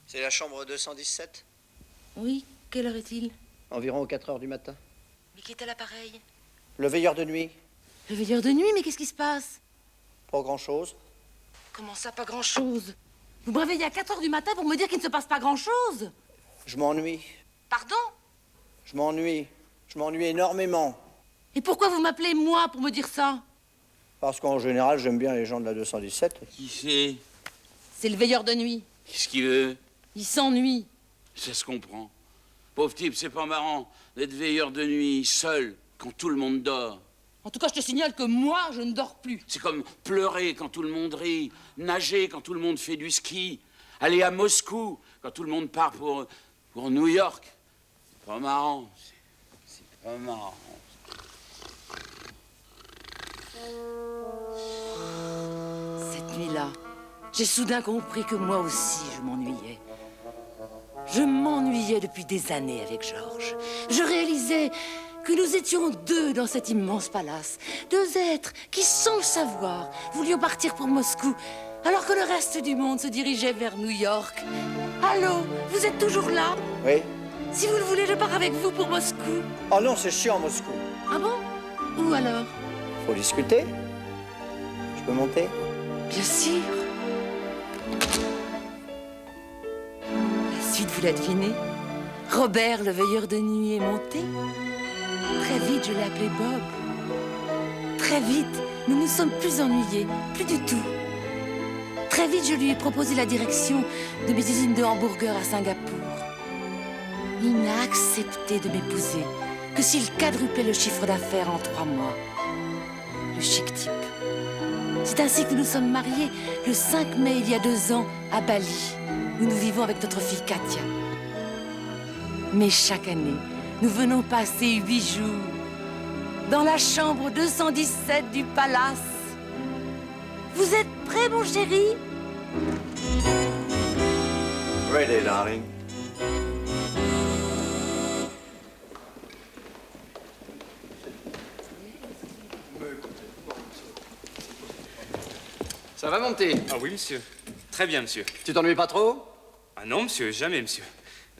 C'est la chambre 217? Oui, quelle heure est-il? Environ 4 heures du matin. Mais qui est à l'appareil? Le veilleur de nuit. Le veilleur de nuit, mais qu'est-ce qui se passe? Pas grand-chose. Comment ça, pas grand-chose? Vous me réveillez à 4 heures du matin pour me dire qu'il ne se passe pas grand-chose? Je m'ennuie. Pardon? Je m'ennuie. Je m'ennuie énormément. Et pourquoi vous m'appelez moi pour me dire ça? Parce qu'en général, j'aime bien les gens de la 217. Qui c'est? C'est le veilleur de nuit. Qu'est-ce qu'il veut? Il s'ennuie. Ça se comprend. Pauvre type, c'est pas marrant d'être veilleur de nuit, seul, quand tout le monde dort. En tout cas, je te signale que moi, je ne dors plus. C'est comme pleurer quand tout le monde rit, nager quand tout le monde fait du ski, aller à Moscou quand tout le monde part pour New York. C'est pas marrant. C'est pas marrant. Cette nuit-là, j'ai soudain compris que moi aussi, je m'ennuyais. Je m'ennuyais depuis des années avec Georges. Je réalisais que nous étions deux dans cet immense palace. Deux êtres qui, sans le savoir, voulions partir pour Moscou, alors que le reste du monde se dirigeait vers New York. Allô, vous êtes toujours là? Oui. Si vous le voulez, je pars avec vous pour Moscou. Oh non, c'est chiant, Moscou. Ah bon? Où alors? Faut discuter. Je peux monter? Bien sûr. La suite, vous la devinez? Robert, le veilleur de nuit, est monté. Très vite, je l'ai appelé Bob. Très vite, nous nous sommes plus ennuyés, plus du tout. Très vite, je lui ai proposé la direction de mes usines de hamburgers à Singapour. Il n'a accepté de m'épouser que s'il quadruplait le chiffre d'affaires en 3 mois. Le chic type. C'est ainsi que nous nous sommes mariés le 5 mai il y a 2 ans à Bali, où nous vivons avec notre fille Katia. Mais chaque année, nous venons passer 8 jours dans la chambre 217 du palace. Vous êtes prêts, mon chéri? Ready, darling. Ça va monter? Ah oui, monsieur. Très bien, monsieur. Tu t'ennuies pas trop? Ah non, monsieur, jamais, monsieur.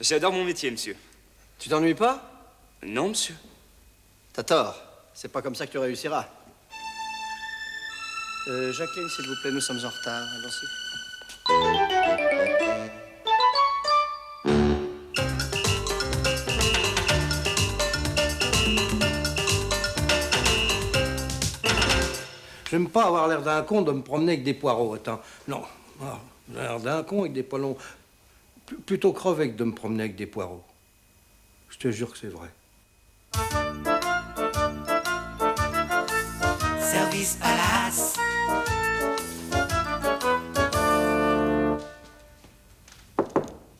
J'adore mon métier, monsieur. Tu t'ennuies pas? Non, monsieur. T'as tort. C'est pas comme ça que tu réussiras. Jacqueline, s'il vous plaît, nous sommes en retard. Allons-y. J'aime pas avoir l'air d'un con de me promener avec des poireaux. Attends, non. L'air d'un con avec des poilons. Plutôt crevé que de me promener avec des poireaux. Je te jure que c'est vrai. Service Palace.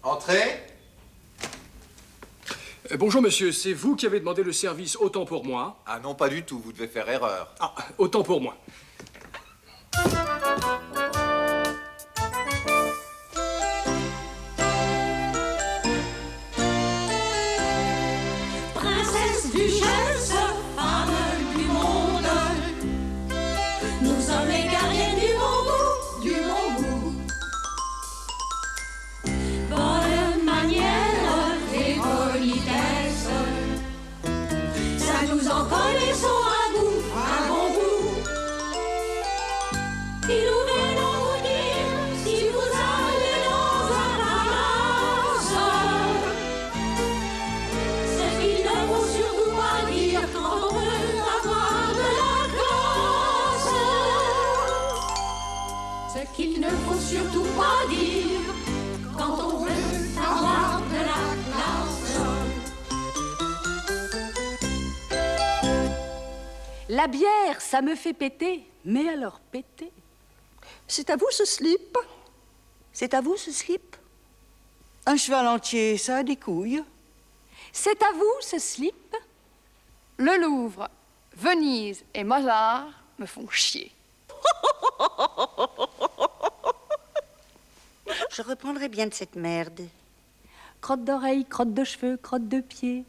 Entrez. Bonjour monsieur, c'est vous qui avez demandé le service autant pour moi? Ah non, pas du tout, vous devez faire erreur. Ah, autant pour moi. Princesse, duchesse, femme du monde, nous sommes les gardiennes du bon goût, du bon goût. Bonne manière et politesse, ça nous en connaissons un goût, un bon goût. Et nous venons vous dire, si vous allez dans un palace, ce qu'il ne faut surtout pas dire quand on veut avoir de la classe. Ce qu'il ne faut surtout pas dire quand on veut avoir de la classe. La bière, ça me fait péter. Mais alors péter. C'est à vous ce slip? C'est à vous ce slip? Un cheval entier, ça a des couilles. C'est à vous ce slip? le Louvre, Venise et Mozart me font chier. Je reprendrai bien de cette merde. Crotte d'oreille, crotte de cheveux, crotte de pied.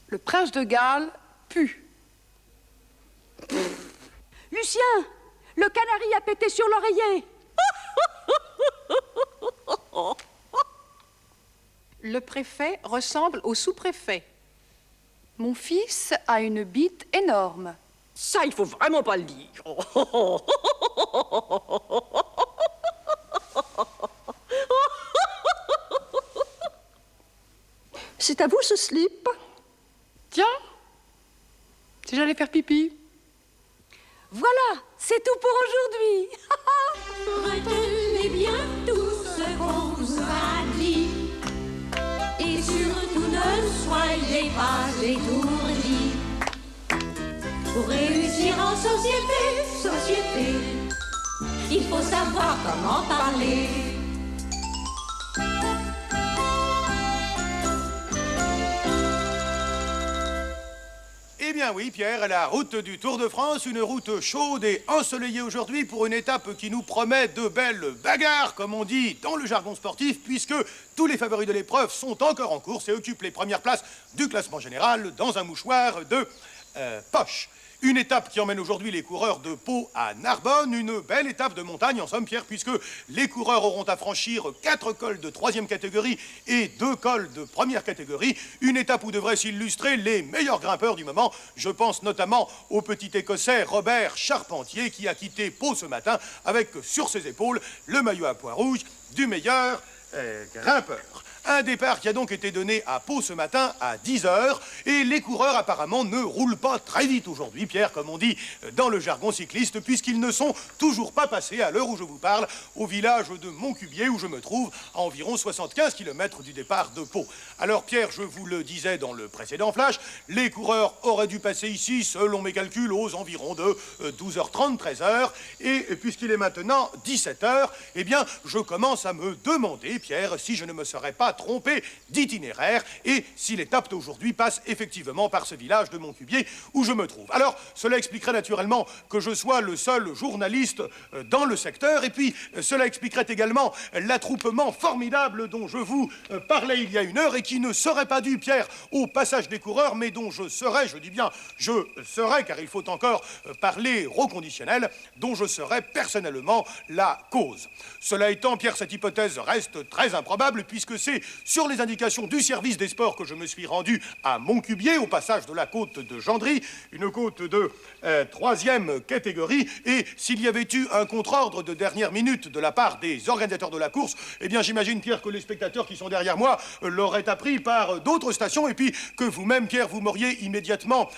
Le prince de Galles pue. Lucien, le canari a pété sur l'oreiller. Le préfet ressemble au sous-préfet. Mon fils a une bite énorme. Ça, il faut vraiment pas le dire. C'est à vous ce slip? Tiens, si j'allais faire pipi. Voilà, c'est tout pour aujourd'hui. Retenez bien tout ce qu'on vous a dit. Et surtout ne soyez pas étourdis. Pour réussir en société, il faut savoir comment parler. Eh bien oui, Pierre, la route du Tour de France, une route chaude et ensoleillée aujourd'hui pour une étape qui nous promet de belles bagarres, comme on dit dans le jargon sportif, puisque tous les favoris de l'épreuve sont encore en course et occupent les premières places du classement général dans un mouchoir de poche. Une étape qui emmène aujourd'hui les coureurs de Pau à Narbonne, une belle étape de montagne en somme, Pierre, puisque les coureurs auront à franchir 4 cols de 3e catégorie et 2 cols de 1re catégorie. Une étape où devraient s'illustrer les meilleurs grimpeurs du moment. Je pense notamment au petit Écossais Robert Charpentier qui a quitté Pau ce matin avec sur ses épaules le maillot à pois rouge du meilleur grimpeur. Un départ qui a donc été donné à Pau ce matin à 10 h et les coureurs apparemment ne roulent pas très vite aujourd'hui, Pierre, comme on dit dans le jargon cycliste, puisqu'ils ne sont toujours pas passés à l'heure où je vous parle au village de Montcubier où je me trouve à environ 75 km du départ de Pau. Alors Pierre, je vous le disais dans le précédent flash, les coureurs auraient dû passer ici, selon mes calculs, aux environs de 12h30, 13h, et puisqu'il est maintenant 17h, eh bien je commence à me demander, Pierre, si je ne me serais pas trompé d'itinéraire et si l'étape d'aujourd'hui passe effectivement par ce village de Montcubier où je me trouve. Alors, cela expliquerait naturellement que je sois le seul journaliste dans le secteur et puis cela expliquerait également l'attroupement formidable dont je vous parlais il y a une heure et qui ne serait pas dû, Pierre, au passage des coureurs, mais dont je serais, je dis bien, je serais, car il faut encore parler reconditionnel, dont je serais personnellement la cause. Cela étant, Pierre, cette hypothèse reste très improbable puisque c'est sur les indications du service des sports que je me suis rendu à Montcubier, au passage de la côte de Gendry, une côte de 3e catégorie, et s'il y avait eu un contre-ordre de dernière minute de la part des organisateurs de la course, eh bien j'imagine, Pierre, que les spectateurs qui sont derrière moi l'auraient appris par d'autres stations, et puis que vous-même, Pierre, vous m'auriez immédiatement...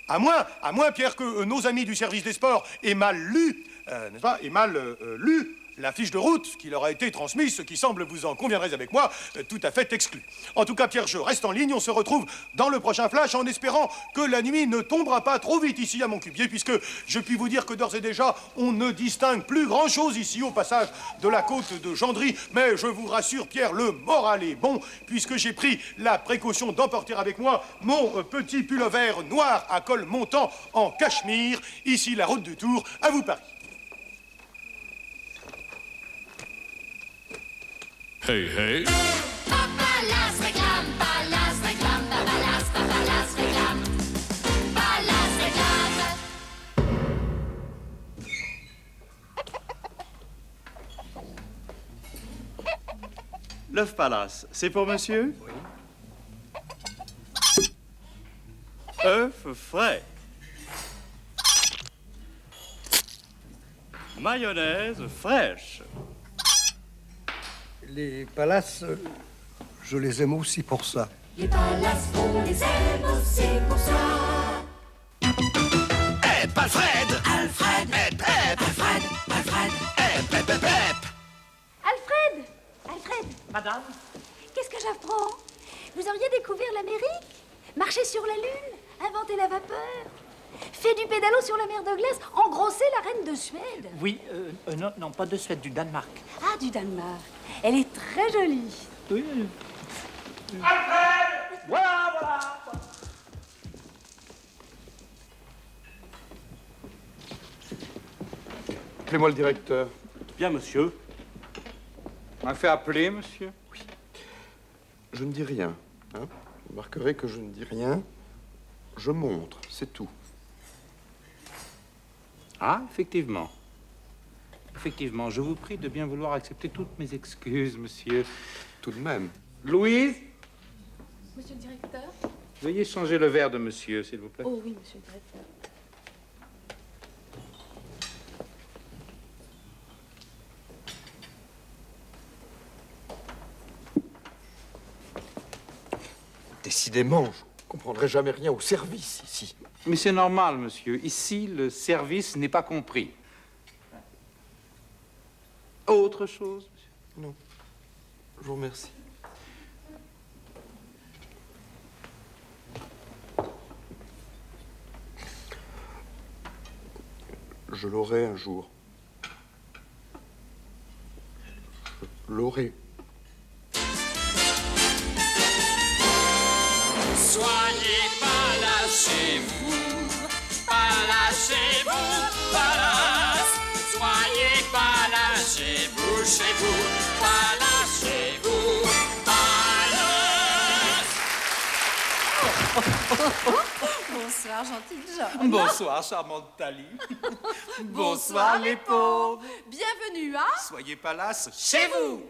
à moins, Pierre, que nos amis du service des sports aient mal lu, n'est-ce pas, aient mal lu la fiche de route qui leur a été transmise, ce qui semble, vous en conviendrez avec moi, tout à fait exclu. En tout cas, Pierre, je reste en ligne. On se retrouve dans le prochain flash en espérant que la nuit ne tombera pas trop vite ici à Montcubier, puisque je puis vous dire que d'ores et déjà, on ne distingue plus grand-chose ici au passage de la côte de Gendry. Mais je vous rassure, Pierre, le moral est bon, puisque j'ai pris la précaution d'emporter avec moi mon petit pullover noir à col montant en cachemire. Ici, la route du Tour. À vous, Paris. Hey, hey. Papalas réclame, Palas réclame, Papalas réclame, Palas réclame. L'œuf Palace, c'est pour monsieur? Oui. Œuf frais. Mayonnaise fraîche. Les palaces, je les aime aussi pour ça. Les palaces, on les aime aussi pour ça. Hep, Alfred! Alfred! Hep, hep! Alfred! Alfred! Hep, hep, hep, hep! Alfred! Alfred! Madame? Qu'est-ce que j'apprends? Vous auriez découvert l'Amérique? Marché sur la Lune? Inventé la vapeur? Fait du pédalo sur la mer de glace? Engrossé la reine de Suède? Oui, non, pas de Suède, du Danemark. Ah, du Danemark. Elle est très jolie. Oui. Alfred! Voilà! Appelez-moi le directeur. Bien, monsieur. On m'a fait appeler, monsieur? Oui. Je ne dis rien. Hein. Vous remarquerez que je ne dis rien. Je montre, c'est tout. Ah, effectivement. Effectivement, je vous prie de bien vouloir accepter toutes mes excuses, monsieur. Tout de même. Louise, Monsieur le directeur? veuillez changer le verre de monsieur, s'il vous plaît. Oh oui, monsieur le directeur. Décidément, je ne comprendrai jamais rien au service ici. Mais c'est normal, monsieur. Ici, le service n'est pas compris. Autre chose, monsieur? Non. Je vous remercie. Je l'aurai un jour. Je l'aurai. Soyez pas là chez vous, pas là chez vous, pas là. Soyez pas là chez vous, pas là chez vous, pas là. Bonsoir, gentil John. Bonsoir, charmante Thalie. Bonsoir, les pauvres. Bienvenue à... Soyez pas là chez vous.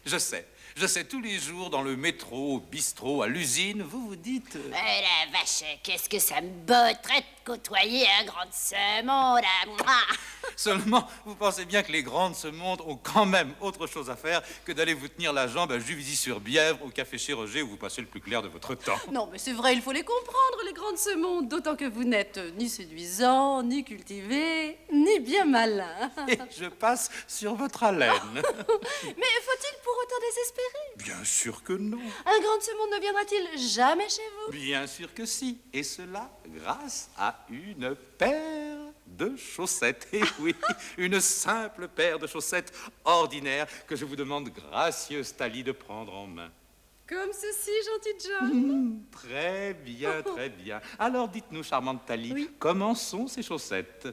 Je sais, tous les jours, dans le métro, au bistrot, à l'usine, vous vous dites... la vache, qu'est-ce que ça me botterait de côtoyer un grand de ce monde, là. Seulement, vous pensez bien que les grands de ce monde ont quand même autre chose à faire que d'aller vous tenir la jambe à Juvisy-sur-Bièvre, au café chez Roger, où vous passez le plus clair de votre temps. Non, mais c'est vrai, il faut les comprendre, les grands de ce monde, d'autant que vous n'êtes ni séduisant, ni cultivé, ni bien malin. Et je passe sur votre haleine. Mais faut-il pour autant désespérer? Bien sûr que non. Un grand de ce monde ne viendra-t-il jamais chez vous? Bien sûr que si. Et cela grâce à une paire de chaussettes. Et oui, une simple paire de chaussettes ordinaires que je vous demande, gracieuse Thalie, de prendre en main. Comme ceci, gentil John. Très bien, très bien. Alors dites-nous, charmante Thalie, comment sont ces chaussettes?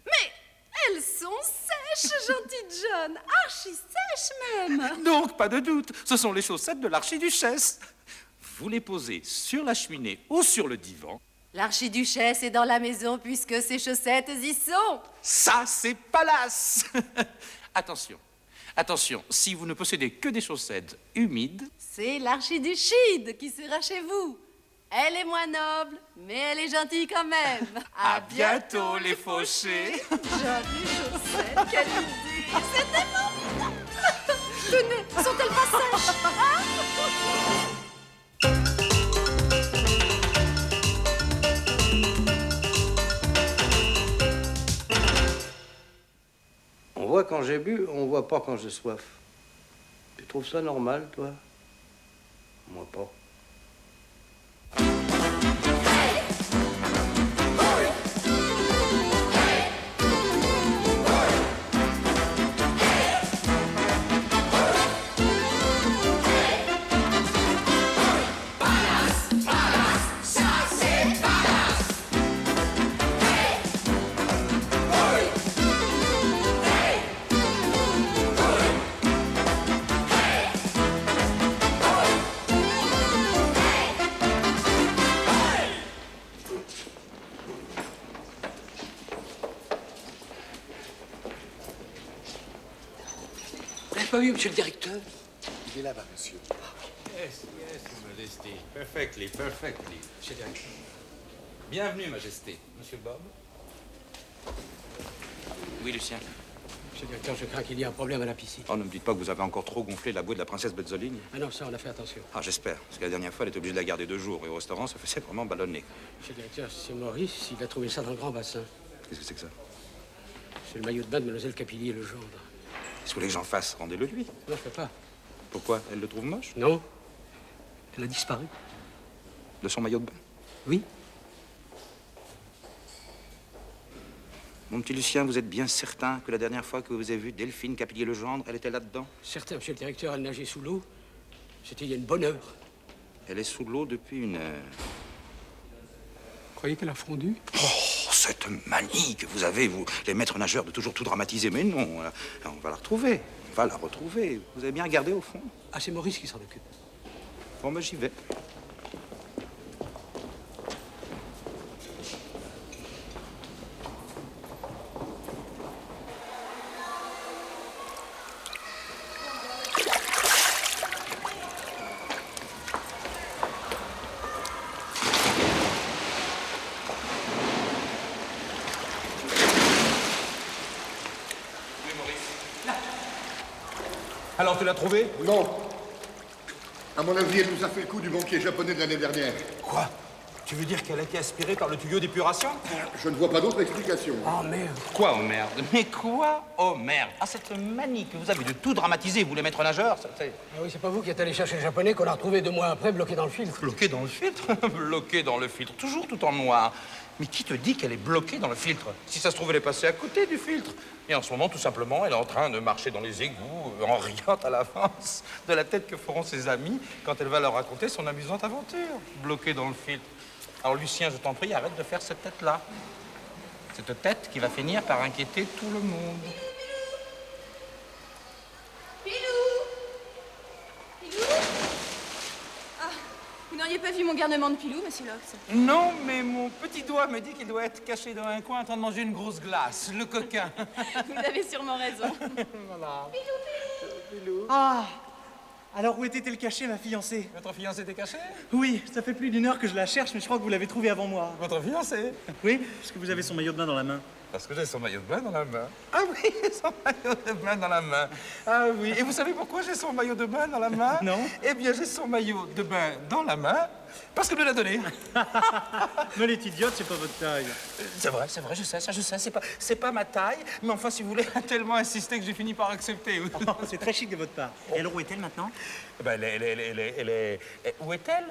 Mais elles sont sèches, gentil John, archi-sèches même. Donc, pas de doute, ce sont les chaussettes de l'archiduchesse. Vous les posez sur la cheminée ou sur le divan. L'archiduchesse est dans la maison puisque ses chaussettes y sont. Ça, c'est palace. Attention, attention, si vous ne possédez que des chaussettes humides... C'est l'archiduchide qui sera chez vous. Elle est moins noble, mais elle est gentille quand même. À bientôt, les fauchés. Jolies chaussettes, quelle idée. C'était bon. Tenez, sont-elles pas sèches, hein? On voit quand j'ai bu, on voit pas quand j'ai soif. Tu trouves ça normal, toi? Moi pas. Pas vu, monsieur le directeur? Il est là-bas, monsieur. Yes, yes, Majesty. Perfectly, perfectly. Monsieur le directeur. Bienvenue, Majesté. Monsieur Bob. Oui, Lucien. Monsieur le directeur, je crains qu'il y ait un problème à la piscine. Oh, ne me dites pas que vous avez encore trop gonflé la bouée de la princesse Bezzoline. Ah non, ça, on a fait attention. Ah, j'espère. Parce que la dernière fois, elle était obligée de la garder 2 jours. Et au restaurant, ça faisait vraiment ballonner. Monsieur le directeur, c'est Maurice, il a trouvé ça dans le grand bassin. Qu'est-ce que c'est que ça? C'est le maillot de bain de Mademoiselle Capillier le gendre. Si vous voulez que j'en fasse, rendez-le lui. Non, je peux pas. Pourquoi? Elle le trouve moche? Non. Elle a disparu. De son maillot de bain? Oui. Mon petit Lucien, vous êtes bien certain que la dernière fois que vous avez vu Delphine Capillier-Legendre, elle était là-dedans? Certain, monsieur le directeur, elle nageait sous l'eau. C'était il y a une bonne heure. Elle est sous l'eau depuis 1 heure. Croyez qu'elle a fondu? Oh, cette manie que vous avez, vous, les maîtres nageurs, de toujours tout dramatiser. Mais non, on va la retrouver. On va la retrouver. Vous avez bien regardé au fond? Ah, c'est Maurice qui s'en occupe. Bon, ben, j'y vais. Alors, tu l'as trouvé? Non. À mon avis, elle nous a fait le coup du banquier japonais de l'année dernière. Quoi? Tu veux dire qu'elle a été aspirée par le tuyau d'épuration? Je ne vois pas d'autre explication. Oh merde. Quoi, oh merde? Mais quoi, oh merde? Ah, cette manie que vous avez de tout dramatiser, vous les maîtres nageurs, ça, c'est... Ah oui, c'est pas vous qui êtes allé chercher le japonais qu'on a retrouvé 2 mois après bloqué dans le filtre. Bloqué dans le filtre? Bloqué dans le filtre, toujours tout en noir. Mais qui te dit qu'elle est bloquée dans le filtre? Si ça se trouve, elle est passée à côté du filtre. Et en ce moment, tout simplement, elle est en train de marcher dans les égouts, en riant à l'avance de la tête que feront ses amis quand elle va leur raconter son amusante aventure. Bloquée dans le filtre. Alors, Lucien, je t'en prie, arrête de faire cette tête-là. Cette tête qui va finir par inquiéter tout le monde. Pilou! Pilou? Ah, vous n'auriez pas vu mon garnement de Pilou, monsieur Lox? Non, mais mon petit doigt me dit qu'il doit être caché dans un coin en train de manger une grosse glace. Le coquin. Vous avez sûrement raison. Voilà. Pilou. Ah! Alors, où était-elle cachée, ma fiancée? Votre fiancée était cachée? Oui, ça fait plus d'1 heure que je la cherche, mais je crois que vous l'avez trouvée avant moi. Votre fiancée? Oui, parce que vous avez son maillot de bain dans la main. Parce que j'ai son maillot de bain dans la main. Ah oui, son maillot de bain dans la main. Ah oui. Et vous savez pourquoi j'ai son maillot de bain dans la main? Non. Eh bien, j'ai son maillot de bain dans la main parce qu'elle me l'a donné. Mais elle est idiote, c'est pas votre taille. C'est vrai, je sais, ça je sais. C'est pas ma taille, mais enfin, si vous voulez, elle a tellement insisté que j'ai fini par accepter. Oh, c'est très chic de votre part. Et alors, où est-elle maintenant? Ben, elle est... Où est-elle?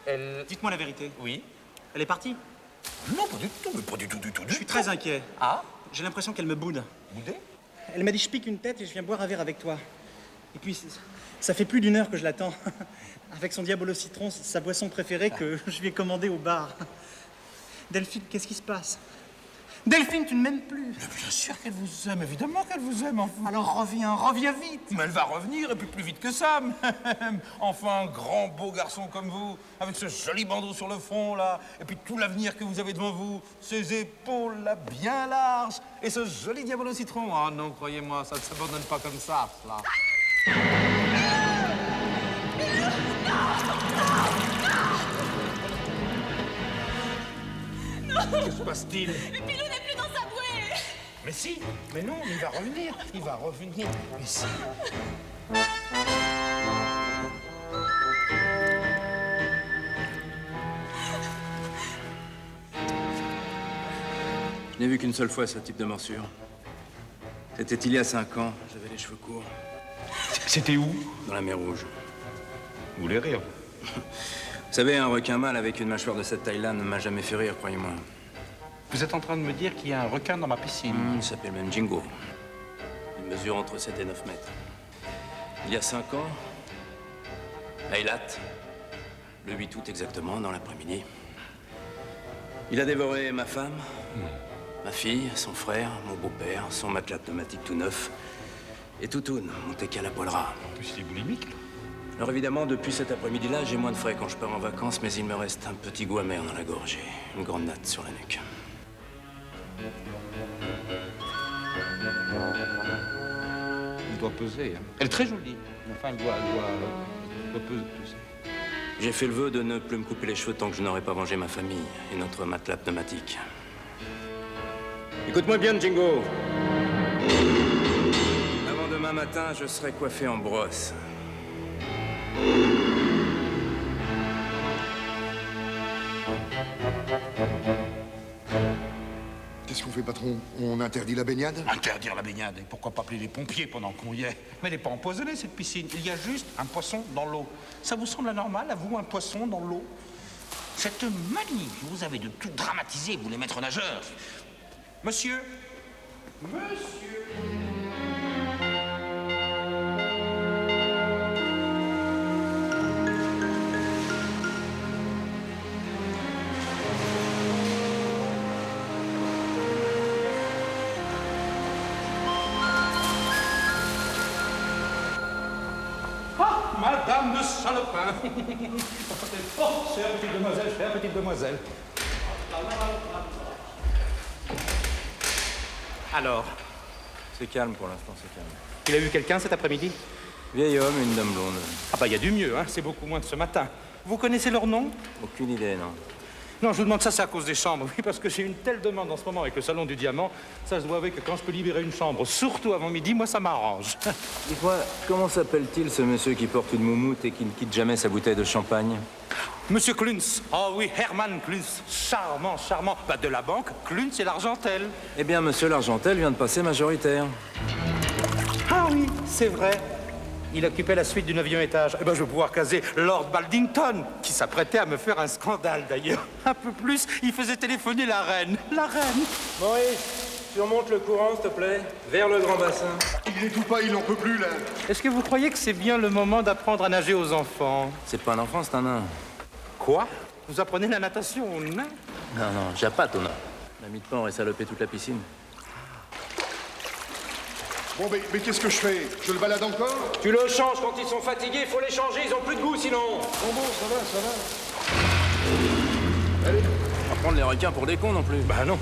Elle... Dites-moi la vérité. Oui. Elle est partie? Non, pas du tout, mais pas du tout. Je suis très inquiet. Ah? J'ai l'impression qu'elle me boude. Boudé? Elle m'a dit, je pique une tête et je viens boire un verre avec toi. Et puis, ça fait plus d'1 heure que je l'attends. Avec son diable au citron, sa boisson préférée que je lui ai commandée au bar. Delphine, qu'est-ce qui se passe? Delphine, tu ne m'aimes plus. Mais bien sûr qu'elle vous aime, évidemment qu'elle vous aime. Enfin. Alors reviens vite. Mais elle va revenir, et puis plus vite que ça, même. Enfin, un grand, beau garçon comme vous, avec ce joli bandeau sur le front, là, et puis tout l'avenir que vous avez devant vous, ces épaules, là, bien larges, et ce joli diable au citron. Ah non, croyez-moi, ça ne s'abandonne pas comme ça, là. Que se passe-t-il? Pilou n'est plus dans sa bouée! Mais si, mais non, il va revenir, mais si. Je n'ai vu qu'une seule fois ce type de morsure. C'était il y a 5 ans, j'avais les cheveux courts. C'était où? Dans la mer Rouge. Vous voulez rire? Vous savez, un requin mâle avec une mâchoire de cette taille-là ne m'a jamais fait rire, croyez-moi. Vous êtes en train de me dire qu'il y a un requin dans ma piscine? Il s'appelle même Jingo. Il mesure entre 7 et 9 mètres. Il y a 5 ans, à Eilat, le 8 août exactement, dans l'après-midi, il a dévoré ma femme, ma fille, son frère, mon beau-père, son matelas pneumatique tout neuf, et Toutoune, mon tecal à poil ras. C'est boulimique, là. Alors évidemment, depuis cet après-midi-là, j'ai moins de frais quand je pars en vacances, mais il me reste un petit goût amer dans la gorge et une grande natte sur la nuque. Elle doit peser. Hein. Elle est très jolie. Enfin, elle doit peser. J'ai fait le vœu de ne plus me couper les cheveux tant que je n'aurais pas vengé ma famille et notre matelas pneumatique. Écoute-moi bien, Jingo. Avant demain matin, je serai coiffé en brosse. Qu'est-ce qu'on fait, patron? On interdit la baignade? Interdire la baignade? Et pourquoi pas appeler les pompiers pendant qu'on y est? Mais elle n'est pas empoisonnée, cette piscine. Il y a juste un poisson dans l'eau. Ça vous semble anormal, à vous, un poisson dans l'eau? Cette manie que vous avez de tout dramatiser, vous les maîtres nageurs. Monsieur! femme de salopin. Oh, chère petite demoiselle, chère petite demoiselle. Alors, C'est calme pour l'instant, c'est calme. il a vu quelqu'un cet après-midi? Vieil homme et une dame blonde. Ah bah, il y a du mieux, hein. C'est beaucoup moins que ce matin. Vous connaissez leur nom? Aucune idée, non. Non, je vous demande ça, c'est à cause des chambres. Oui, parce que j'ai une telle demande en ce moment avec le Salon du Diamant. Ça se doit avouer que quand je peux libérer une chambre, surtout avant midi, moi, ça m'arrange. Dites-moi, comment s'appelle-t-il ce monsieur qui porte une moumoute et qui ne quitte jamais sa bouteille de champagne? Monsieur Kluns. Oh oui, Hermann Kluns. Charmant, charmant. Bah, de la banque, Kluns et l'Argentel. Eh bien, monsieur l'Argentel vient de passer majoritaire. Ah oui, c'est vrai. Il occupait la suite du 9e étage. Eh ben, je vais pouvoir caser Lord Baldington, qui s'apprêtait à me faire un scandale, d'ailleurs. Un peu plus, il faisait téléphoner la reine. La reine. Maurice, surmonte le courant, s'il te plaît, vers le grand bassin. Il n'étouffe pas, il n'en peut plus, là. Est-ce que vous croyez que c'est bien le moment d'apprendre à nager aux enfants? C'est pas un enfant, c'est un nain. Quoi? Vous apprenez la natation aux nains? Non, non, j'appâte au nain. L'ami de pain aurait salopé toute la piscine. Bon, mais qu'est-ce que je fais? Je le balade encore? Tu le changes quand ils sont fatigués, il faut les changer, ils ont plus de goût sinon. Bon, ça va, ça va. Allez. Pas prendre les requins pour des cons non plus. Bah non.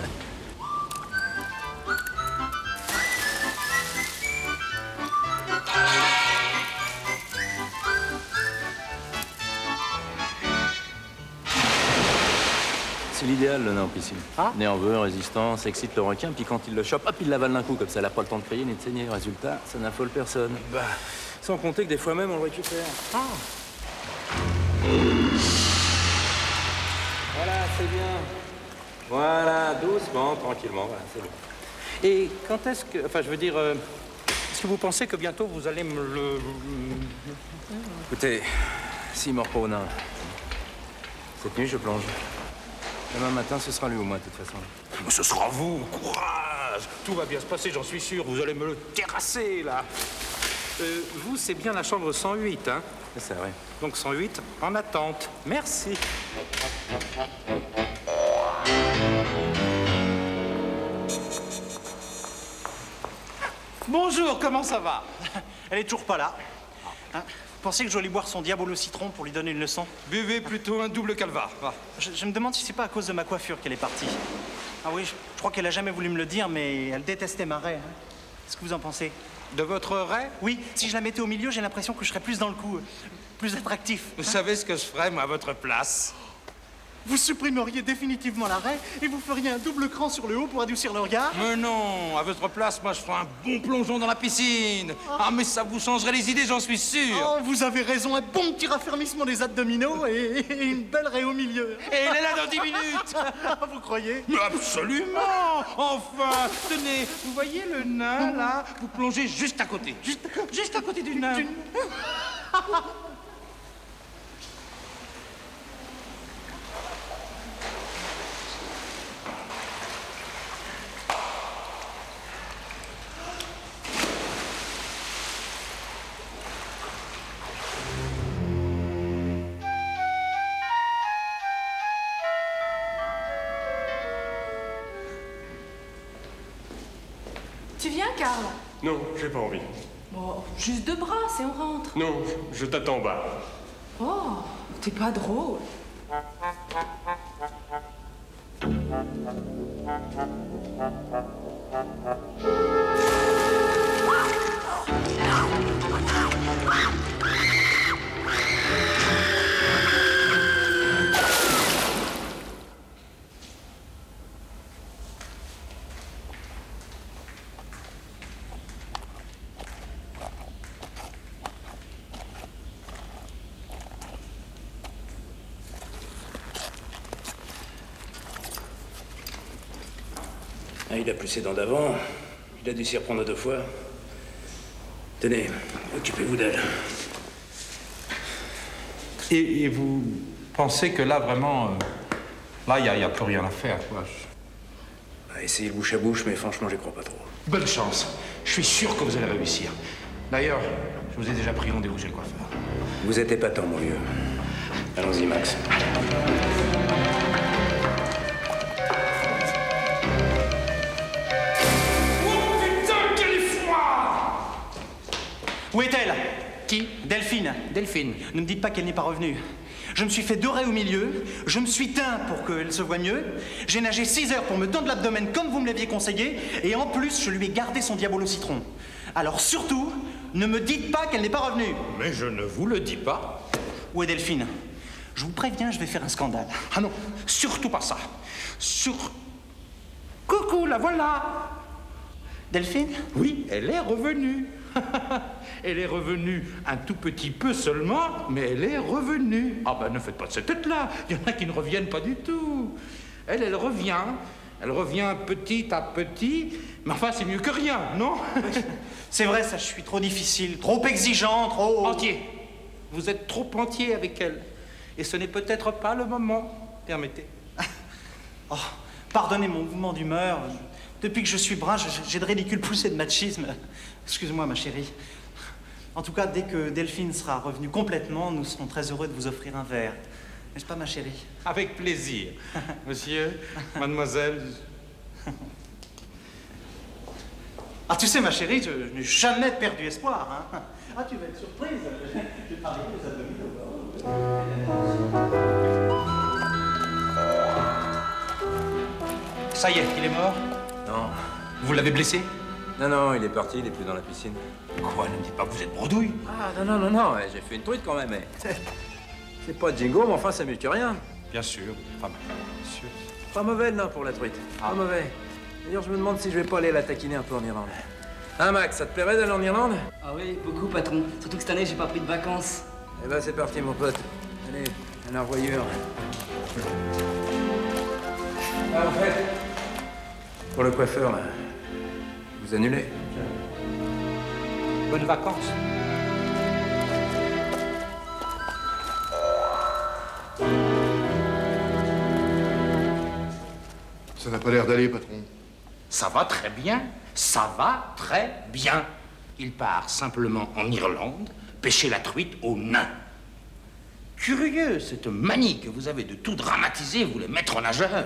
C'est l'idéal, le nain en piscine. Nerveux, résistant, ça excite le requin, puis quand il le chope, hop, il l'avale d'un coup, comme ça, elle n'a pas le temps de crier ni de saigner. Résultat, ça n'affole personne. Bah, sans compter que des fois même, on le récupère. Voilà, c'est bien. Voilà, doucement, tranquillement, voilà, c'est bon. Et quand est-ce que... Enfin, je veux dire... est-ce que vous pensez que bientôt vous allez me le... Écoutez, s'il mord pas au nain, cette nuit, je plonge. Demain matin, ce sera lui ou moi, de toute façon. Mais ce sera vous, courage. Tout va bien se passer, j'en suis sûr. Vous allez me le terrasser, là. Vous, c'est bien la chambre 108, hein? C'est vrai. Donc 108, en attente. Merci. Bonjour, comment ça va? Elle est toujours pas là. Hein? Vous pensez que je dois lui boire son diable au citron pour lui donner une leçon? Buvez plutôt un double calva. Va. Je me demande si c'est pas à cause de ma coiffure qu'elle est partie. Ah oui, je crois qu'elle a jamais voulu me le dire, mais elle détestait ma raie. Hein. Qu'est-ce que vous en pensez? De votre raie? Oui, si je la mettais au milieu, j'ai l'impression que je serais plus dans le coup, plus attractif. Vous savez ce que je ferais, moi, à votre place? Vous supprimeriez définitivement la raie et vous feriez un double cran sur le haut pour adoucir le regard? Mais non, à votre place, moi, je ferais un bon plongeon dans la piscine. Ah, mais ça vous changerait les idées, j'en suis sûr. Oh, vous avez raison, un bon petit raffermissement des abdominaux et une belle raie au milieu. Et elle est là dans 10 minutes. Vous croyez? Mais absolument. Enfin, tenez, vous voyez le nain, là? Vous plongez juste à côté. Juste à côté du nain. Tu viens, Karl? Non, j'ai pas envie. Bon, juste 2 bras, et on rentre. Non, je t'attends en bas. Oh, t'es pas drôle. Ah, il a plus ses dents d'avant. Il a dû s'y reprendre 2 fois. Tenez, occupez-vous d'elle. Et vous pensez que là, vraiment, là, il n'y a plus rien à faire, quoi. Essayez le bouche à bouche, mais franchement, j'y crois pas trop. Bonne chance. Je suis sûr que vous allez réussir. D'ailleurs, je vous ai déjà pris rendez-vous chez le coiffeur. Vous êtes épatant, mon vieux. Allons-y, Max. Où est-elle? Qui? Delphine. Delphine. Delphine. Ne me dites pas qu'elle n'est pas revenue. Je me suis fait dorer au milieu, je me suis teint pour qu'elle se voie mieux, j'ai nagé 6 heures pour me tendre l'abdomen comme vous me l'aviez conseillé, et en plus, je lui ai gardé son diable au citron. Alors surtout, ne me dites pas qu'elle n'est pas revenue. Mais je ne vous le dis pas. Où est Delphine? Je vous préviens, je vais faire un scandale. Ah non, surtout pas ça. Coucou, la voilà. Delphine? Oui, elle est revenue. Elle est revenue un tout petit peu seulement, mais elle est revenue. Ah ben, ne faites pas de cette tête-là. Il y en a qui ne reviennent pas du tout. Elle revient. Elle revient petit à petit. Mais enfin, c'est mieux que rien, non? C'est vrai, ça, je suis trop difficile, trop exigeant, trop... Entier. Vous êtes trop entier avec elle. Et ce n'est peut-être pas le moment. Permettez. Oh, pardonnez mon mouvement d'humeur. Depuis que je suis brun, j'ai de ridicules poussées de machisme. Excuse-moi, ma chérie. En tout cas, dès que Delphine sera revenue complètement, nous serons très heureux de vous offrir un verre. N'est-ce pas, ma chérie? Avec plaisir. Monsieur, mademoiselle... Ah, tu sais, ma chérie, je n'ai jamais perdu espoir, hein. Ah, tu vas être surprise. J'ai travaillé les abdominaux. Ça y est, il est mort? Non. Vous l'avez blessé? Non, il est parti, il est plus dans la piscine. Quoi? Ne me dites pas que vous êtes bredouille. Ah, non, ouais, j'ai fait une truite quand même. C'est pas Jingo, mais enfin, ça mieux que rien. Bien sûr, bien sûr. Pas mauvais, non, pour la truite. Pas mauvais. D'ailleurs, je me demande si je vais pas aller la taquiner un peu en Irlande. Hein, Max, ça te plairait d'aller en Irlande? Ah oui, beaucoup, patron. Surtout que cette année, j'ai pas pris de vacances. Eh ben, c'est parti, mon pote. Allez, à la revoyure. Ah, en fait, pour le coiffeur, là, vous annulez. Bonnes vacances. Ça n'a pas l'air d'aller, patron. Ça va très bien. Ça va très bien. Il part simplement en Irlande pêcher la truite au nain. Curieux, cette manie que vous avez de tout dramatiser, vous les maîtres nageurs.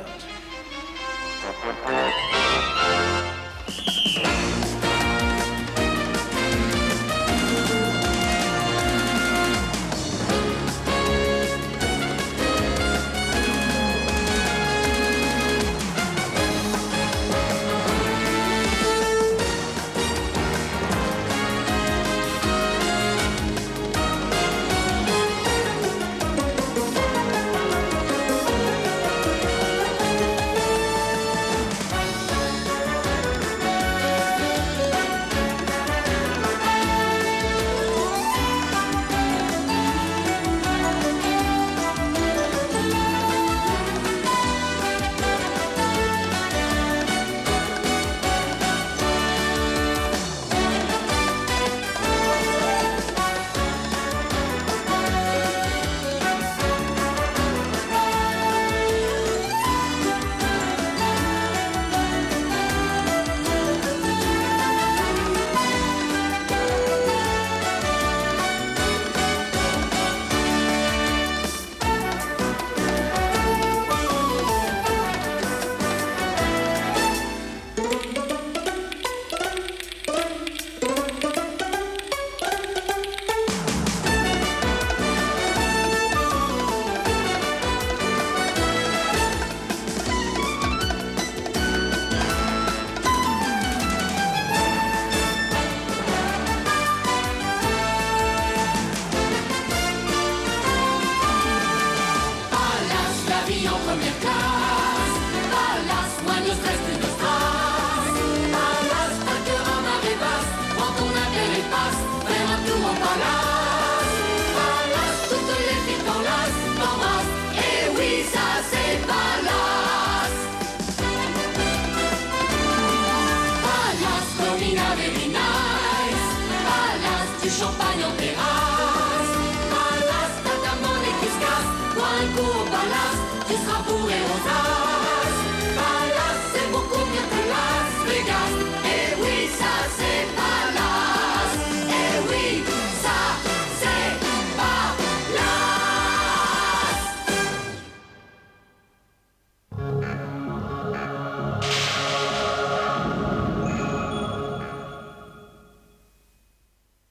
Alas, la vie en première classe. Alas, moins de stress, plus